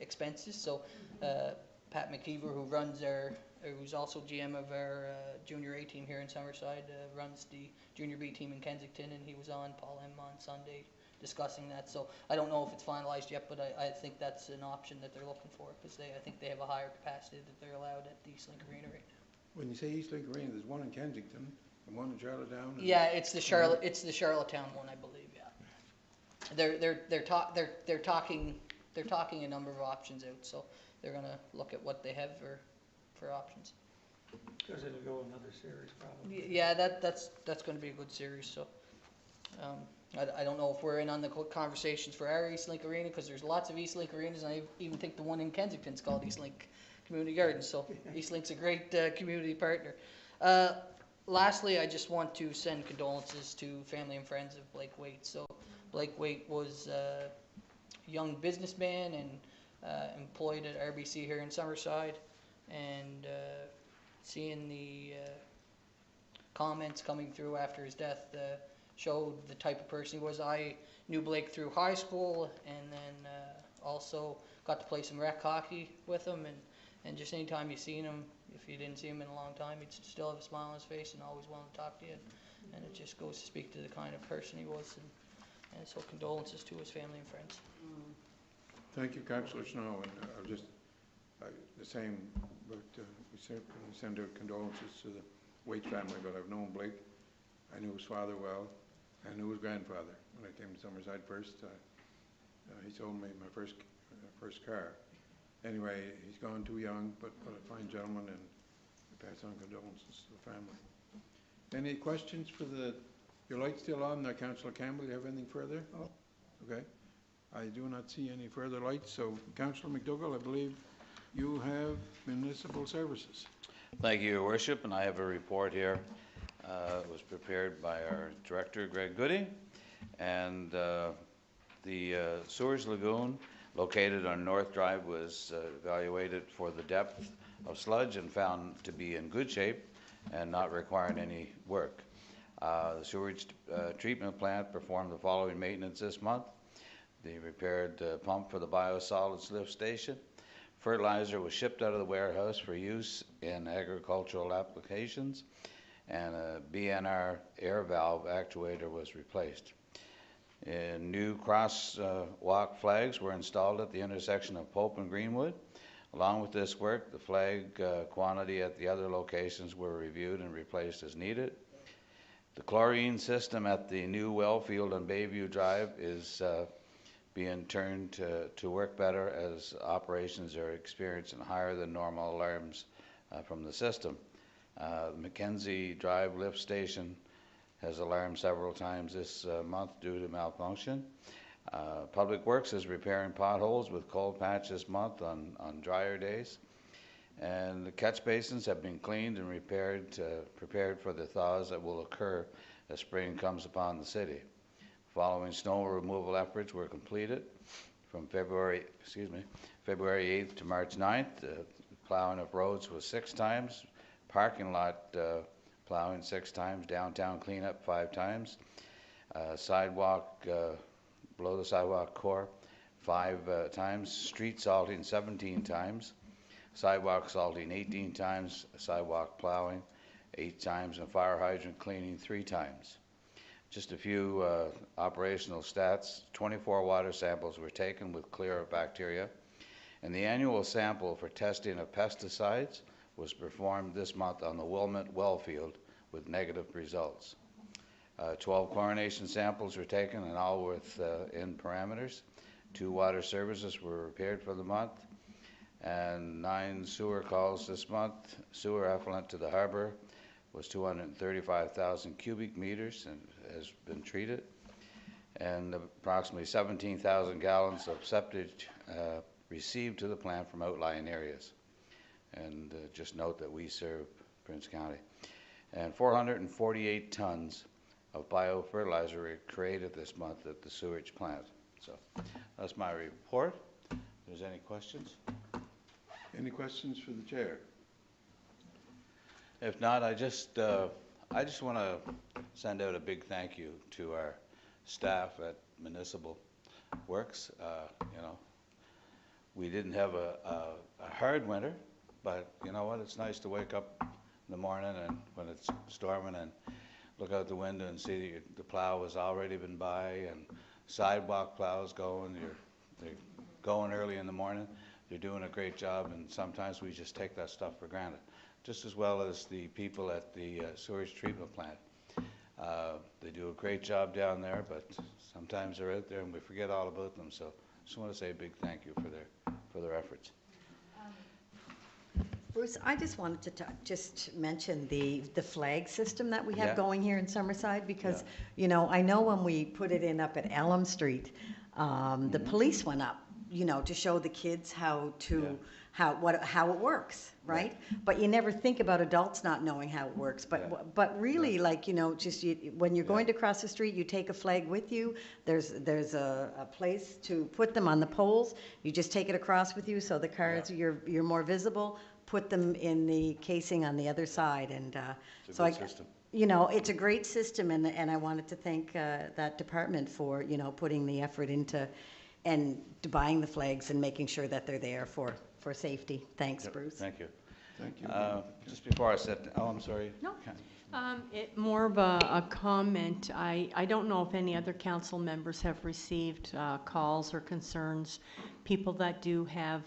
Speaker 4: expenses. So Pat McKeever, who's also GM of our Junior A team here in Summerside, runs the Junior B team in Kensington, and he was on Paul M. on Sunday discussing that. So I don't know if it's finalized yet, but I think that's an option that they're looking for, because I think they have a higher capacity that they're allowed at the Eastlink Arena right now.
Speaker 1: When you say Eastlink Arena, there's one in Kensington and one in Charlottetown?
Speaker 4: Yeah, it's the Charlottetown one, I believe. Yeah, they're talking a number of options out, so they're gonna look at what they have for options.
Speaker 12: Because it'll go another series probably.
Speaker 4: Yeah, that's going to be a good series. So I don't know if we're in on the conversations for our Eastlink Arena, because there's lots of Eastlink Arenas, and I even think the one in Kensington's called Eastlink Community Gardens. So Eastlink's a great community partner. Lastly, I just want to send condolences to family and friends of Blake Waite. So Blake Waite was a young businessman and employed at RBC here in Summerside, and seeing the comments coming through after his death showed the type of person he was. I knew Blake through high school, and then also got to play some rec hockey with him, and just anytime you seen him, if you didn't see him in a long time, he'd still have a smile on his face and always willing to talk to you, and it just goes to speak to the kind of person he was, and so condolences to his family and friends.
Speaker 1: Thank you, Councillor Snow, and I'll just, the same, but we send our condolences to the Waite family, but I've known Blake. I knew his father well. I knew his grandfather when I came to Summerside first. He sold me my first car. Anyway, he's gone too young, but a fine gentleman, and we pass on condolences to the family. Any questions for your light's still on, Councillor Campbell? Do you have anything further? Oh. Okay. I do not see any further lights, so Councillor McDougall, I believe you have municipal services.
Speaker 5: Thank you, Your Worship, and I have a report here. It was prepared by our Director, Greg Goody, and the sewers lagoon located on North Drive was evaluated for the depth of sludge and found to be in good shape and not requiring any work. The sewage treatment plant performed the following maintenance this month. They repaired pump for the biosolids lift station. Fertilizer was shipped out of the warehouse for use in agricultural applications, and a BNR air valve actuator was replaced. New crosswalk flags were installed at the intersection of Pope and Greenwood. Along with this work, the flag quantity at the other locations were reviewed and replaced as needed. The chlorine system at the new well field on Bayview Drive is being turned to work better as operations are experiencing higher than normal alarms from the system. The Mackenzie Drive lift station has alarmed several times this month due to malfunction. Public Works is repairing potholes with cold patch this month on drier days. And the catch basins have been cleaned and prepared for the thaws that will occur as spring comes upon the city. Following snow removal efforts were completed from February 8th to March 9th. Plowing of roads was 6 times, parking lot plowing 6 times, downtown cleanup 5 times, sidewalk below the sidewalk core 5 times, street salting 17 times, sidewalk salting 18 times, sidewalk plowing 8 times, and fire hydrant cleaning 3 times. Just a few operational stats. 24 water samples were taken with clear of bacteria, and the annual sample for testing of pesticides was performed this month on the Wilmot well field with negative results. 12 chlorination samples were taken and all within parameters. 2 water services were repaired for the month, and 9 sewer calls this month. Sewer effluent to the harbor was 235,000 cubic meters and has been treated, and approximately 17,000 gallons of septic received to the plant from outlying areas. And just note that we serve Prince County. And 448 tons of biofertilizer were created this month at the sewage plant. So that's my report. If there's any questions?
Speaker 1: Any questions for the chair?
Speaker 5: If not, I just want to send out a big thank you to our staff at Municipal Works. You know, we didn't have a hard winter, but you know what? It's nice to wake up in the morning and when it's storming and look out the window and see the plow has already been by and sidewalk plows going. They're going early in the morning. They're doing a great job, and sometimes we just take that stuff for granted, just as well as the people at the sewage treatment plant. They do a great job down there, but sometimes they're out there and we forget all about them. So I just want to say a big thank you for their efforts.
Speaker 8: Bruce, I just wanted to just mention the flag system that we have
Speaker 5: Yeah.
Speaker 8: going here in Summerside, because,
Speaker 5: Yeah.
Speaker 8: you know, I know when we put it in up at Elm Street, the police went up, you know, to show the kids how it works, right? But you never think about adults not knowing how it works. But really, like, you know, just when you're going to cross the street, you take a flag with you. There's a place to put them on the poles. You just take it across with you, so the cars you're more visible. Put them in the casing on the other side, and
Speaker 5: It's a good system.
Speaker 8: you know, it's a great system, and I wanted to thank that department for, you know, putting the effort into and buying the flags and making sure that they're there for safety. Thanks,
Speaker 5: Yep,
Speaker 8: Bruce.
Speaker 5: Thank you.
Speaker 1: Thank you.
Speaker 5: Just before I sit, I'm sorry.
Speaker 2: No. More of a comment. I don't know if any other council members have received calls or concerns, people that do have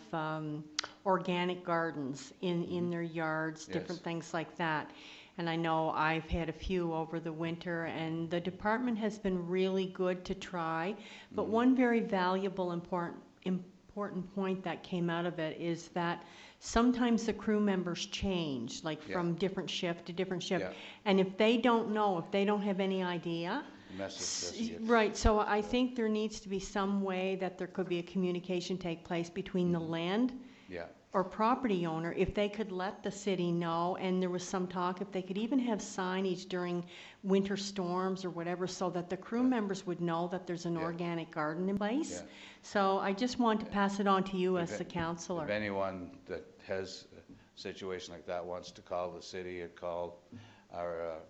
Speaker 2: organic gardens in their yards, different
Speaker 5: Yes.
Speaker 2: things like that. And I know I've had a few over the winter, and the department has been really good to try. But one very valuable, important point that came out of it is that sometimes the crew members change, like from different shift to different shift.
Speaker 5: Yeah.
Speaker 2: And if they don't know, if they don't have any idea,
Speaker 5: Message just gets-
Speaker 2: right, so I think there needs to be some way that there could be a communication take place between the land
Speaker 5: Yeah.
Speaker 2: or property owner, if they could let the city know, and there was some talk, if they could even have signage during winter storms or whatever, so that the crew members would know that there's an
Speaker 5: Yeah.
Speaker 2: organic garden in place.
Speaker 5: Yeah.
Speaker 2: So I just want to pass it on to you
Speaker 5: If
Speaker 2: as the
Speaker 5: it-
Speaker 2: counselor.
Speaker 5: If anyone that has a situation like that wants to call the city or call our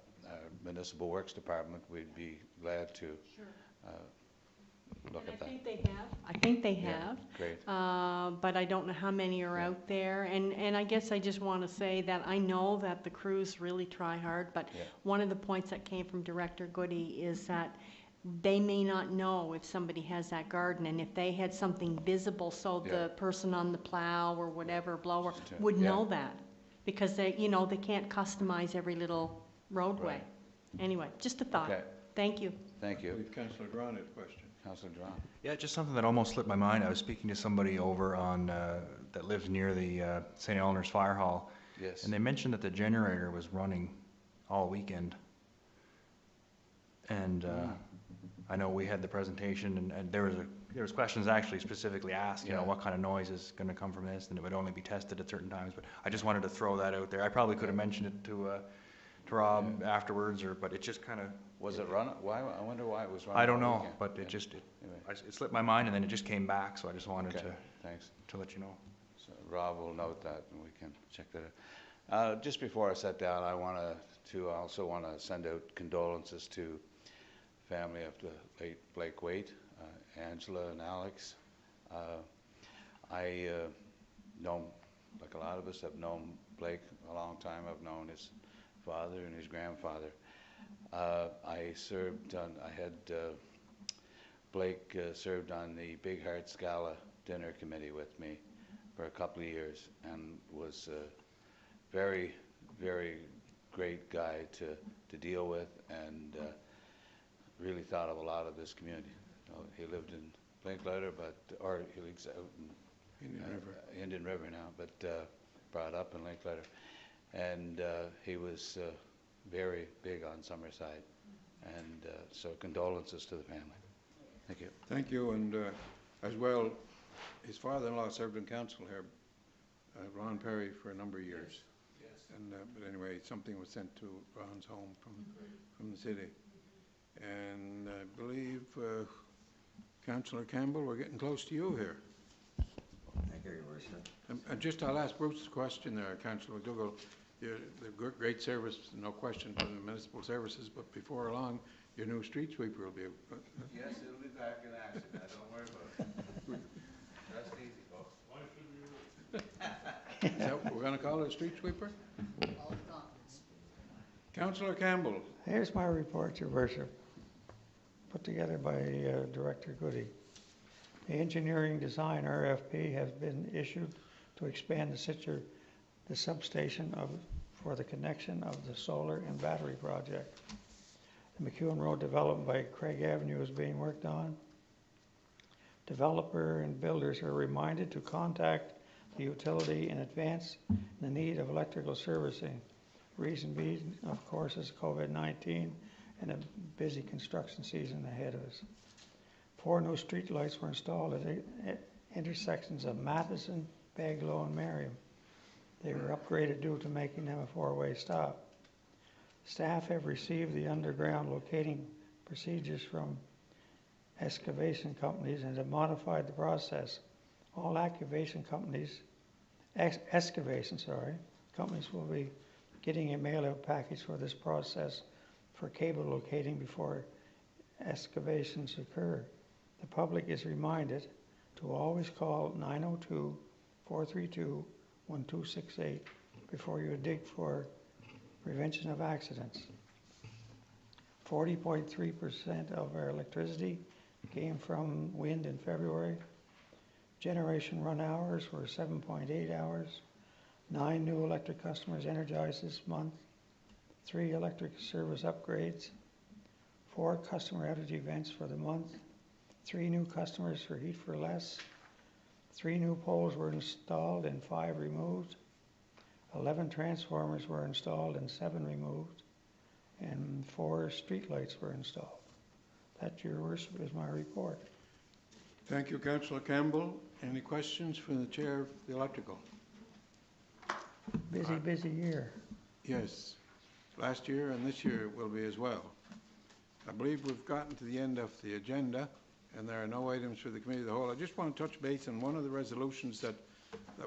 Speaker 5: Municipal Works Department, we'd be glad to look
Speaker 2: And
Speaker 5: at that.
Speaker 2: I think they
Speaker 5: Yeah,
Speaker 2: have.
Speaker 5: Great.
Speaker 2: But I don't know how many are
Speaker 5: Yeah.
Speaker 2: out there. And I guess I just want to say that I know that the crews really try hard, but
Speaker 5: Yeah.
Speaker 2: one of the points that came from Director Goody is that they may not know if somebody has that garden, and if they had something visible, so
Speaker 5: Yeah.
Speaker 2: the person on the plow or whatever, blower,
Speaker 5: Just,
Speaker 2: would
Speaker 5: yeah.
Speaker 2: know that. Because they, you know, they can't customize every little roadway.
Speaker 5: Right.
Speaker 2: Anyway, just a thought.
Speaker 5: Okay.
Speaker 2: Thank you.
Speaker 5: Thank
Speaker 1: I
Speaker 5: you.
Speaker 1: believe Councillor Drawn had a question.
Speaker 5: Councillor Drawn.
Speaker 9: Yeah, just something that almost slipped my mind. I was speaking to somebody over on, that lives near the St. Eleanor's Fire Hall,
Speaker 5: Yes.
Speaker 9: and they mentioned that the generator was running all weekend. And I know we had the presentation, and there was questions actually specifically asked, you know,
Speaker 5: Yeah.
Speaker 9: what kind of noise is going to come from this, and it would only be tested at certain times. But I just wanted to throw that out there. I probably could have mentioned it to Rob afterwards, but it just kind of.
Speaker 5: Was it run, why, I wonder why it was running
Speaker 9: I don't
Speaker 5: all
Speaker 9: know,
Speaker 5: weekend.
Speaker 9: but
Speaker 5: Yeah. Anyway.
Speaker 9: it slipped my mind, and then it just came back. So I just wanted
Speaker 5: Okay, thanks.
Speaker 9: to let you know.
Speaker 5: So Rob will note that, and we can check that out. Just before I sit down, I also want to send out condolences to the family of the late Blake Waite, Angela and Alex. I know, like a lot of us, have known Blake a long time. I've known his father and his grandfather. I had Blake served on the Big Hearts Gala dinner committee with me for a couple of years, and was a very, very great guy to deal with, and really thought of a lot of this community. He lived in Linklater, or he lives out in Indian River now, but brought up in Linklater. And he was very big on Summerside, and so condolences to the family. Thank you.
Speaker 1: Thank you, and as well, his father-in-law served in council here, Ron Perry, for a number of years. Yes. And but anyway, something was sent to Ron's home from the city. And I believe Councillor Campbell, we're getting close to you here.
Speaker 12: Thank you, Your Worship.
Speaker 1: And just I'll ask Bruce's question there, Councillor McDougall. The great service, no question, for the municipal services, but before long, your new street sweeper will be.
Speaker 5: Yes, it'll be back in action. Now, don't worry about it. That's easy, folks.
Speaker 1: Is that what we're going to call it, a street sweeper? Councillor Campbell.
Speaker 12: Here's my report, Your Worship, put together by Director Goody. The engineering design RFP has been issued to expand the substation for the connection of the solar and battery project. The McEwen Road development by Craig Avenue is being worked on. Developer and builders are reminded to contact the utility in advance in the need of electrical servicing. Reason being, of course, is COVID-19 and a busy construction season ahead of us. 4 new street lights were installed at intersections of Matheson, Baglow, and Merriam. They were upgraded due to making them a 4-way stop. Staff have received the underground locating procedures from excavation companies and have modified the process. All excavation companies will be getting a mail-out package for this process for cable locating before excavations occur. The public is reminded to always call 902-432-1268 before you dig for prevention of accidents. 40.3% of our electricity came from wind in February. Generation run hours were 7.8 hours. 9 new electric customers energized this month. 3 electric service upgrades. 4 customer outage events for the month. 3 new customers for Heat for Less. 3 new poles were installed and 5 removed. 11 transformers were installed and 7 removed. And 4 streetlights were installed. That, Your Worship, is my report.
Speaker 1: Thank you, Councillor Campbell. Any questions from the Chair of the Electrical?
Speaker 12: Busy year.
Speaker 1: Yes, last year and this year will be as well. I believe we've gotten to the end of the agenda, and there are no items for the Committee of the Whole. I just want to touch base on one of the resolutions that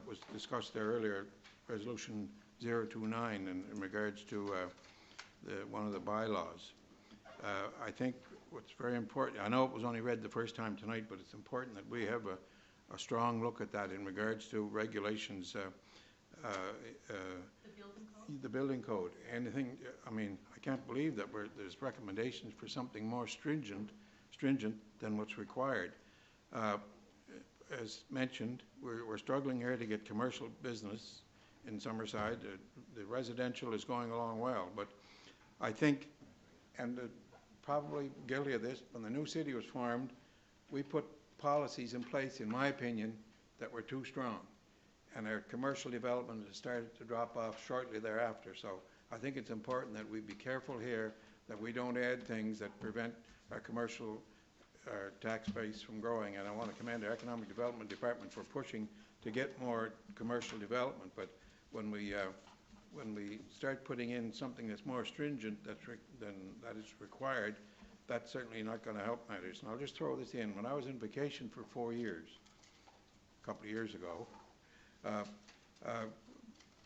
Speaker 1: was discussed there earlier, Resolution 029, in regards to one of the bylaws. I think what's very important, I know it was only read the first time tonight, but it's important that we have a strong look at that in regards to regulations. The building code. Anything, I mean, I can't believe that there's recommendations for something more stringent than what's required. As mentioned, we're struggling here to get commercial business in Summerside. The residential is going along well, but I think and probably guilty of this, when the new city was formed, we put policies in place, in my opinion, that were too strong. And our commercial development has started to drop off shortly thereafter. So I think it's important that we be careful here, that we don't add things that prevent our commercial tax base from growing. And I want to commend our Economic Development Department for pushing to get more commercial development. But when we start putting in something that's more stringent than that is required, that's certainly not going to help matters. And I'll just throw this in. When I was in vacation for 4 years, a couple of years ago,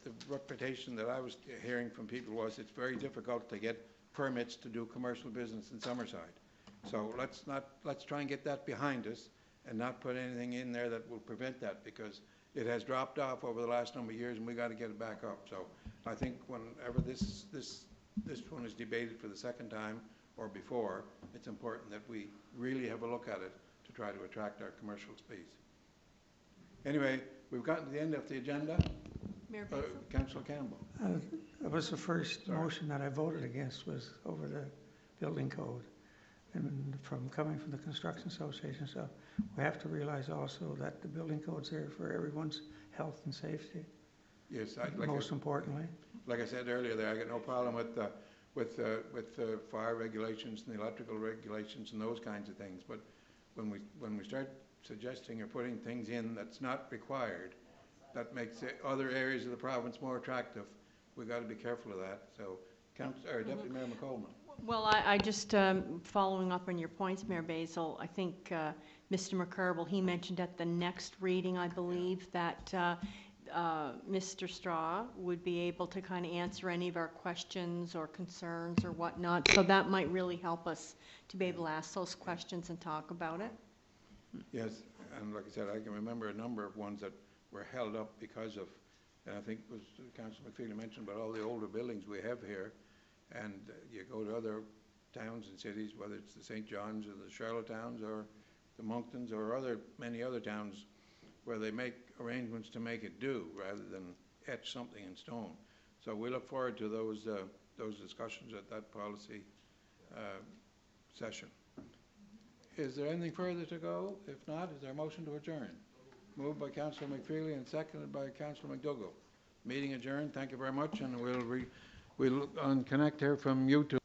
Speaker 1: the reputation that I was hearing from people was it's very difficult to get permits to do commercial business in Summerside. So let's try and get that behind us and not put anything in there that will prevent that, because it has dropped off over the last number of years and we got to get it back up. So I think whenever this one is debated for the second time or before, it's important that we really have a look at it to try to attract our commercial space. Anyway, we've gotten to the end of the agenda.
Speaker 2: Mayor Basil?
Speaker 1: Councillor Campbell.
Speaker 12: That was the first motion that I voted against, was over the building code. And coming from the Construction Association, so we have to realize also that the building code's there for everyone's health and safety.
Speaker 1: Yes,
Speaker 12: most importantly.
Speaker 1: Like I said earlier, there I got no problem with the fire regulations and the electrical regulations and those kinds of things. But when we start suggesting or putting things in that's not required, that makes other areas of the province more attractive. We've got to be careful of that. So, Deputy Mayor McColeman.
Speaker 2: Well, I just, following up on your points, Mayor Basil, I think Mr. McCarville, he mentioned at the next reading, I believe, that Mr. Straw would be able to kind of answer any of our questions or concerns or whatnot. So that might really help us to be able to ask those questions and talk about it.
Speaker 1: Yes, and like I said, I can remember a number of ones that were held up because of, and I think it was Councillor McPheely mentioned about all the older buildings we have here. And you go to other towns and cities, whether it's the St. John's or the Charlottetowns or the Monktons or many other towns, where they make arrangements to make it do rather than etch something in stone. So we look forward to those discussions at that policy session. Is there anything further to go? If not, is there a motion to adjourn? Moved by Councillor McPheely and seconded by Councillor McDougall. Meeting adjourned. Thank you very much, and we'll connect here from YouTube.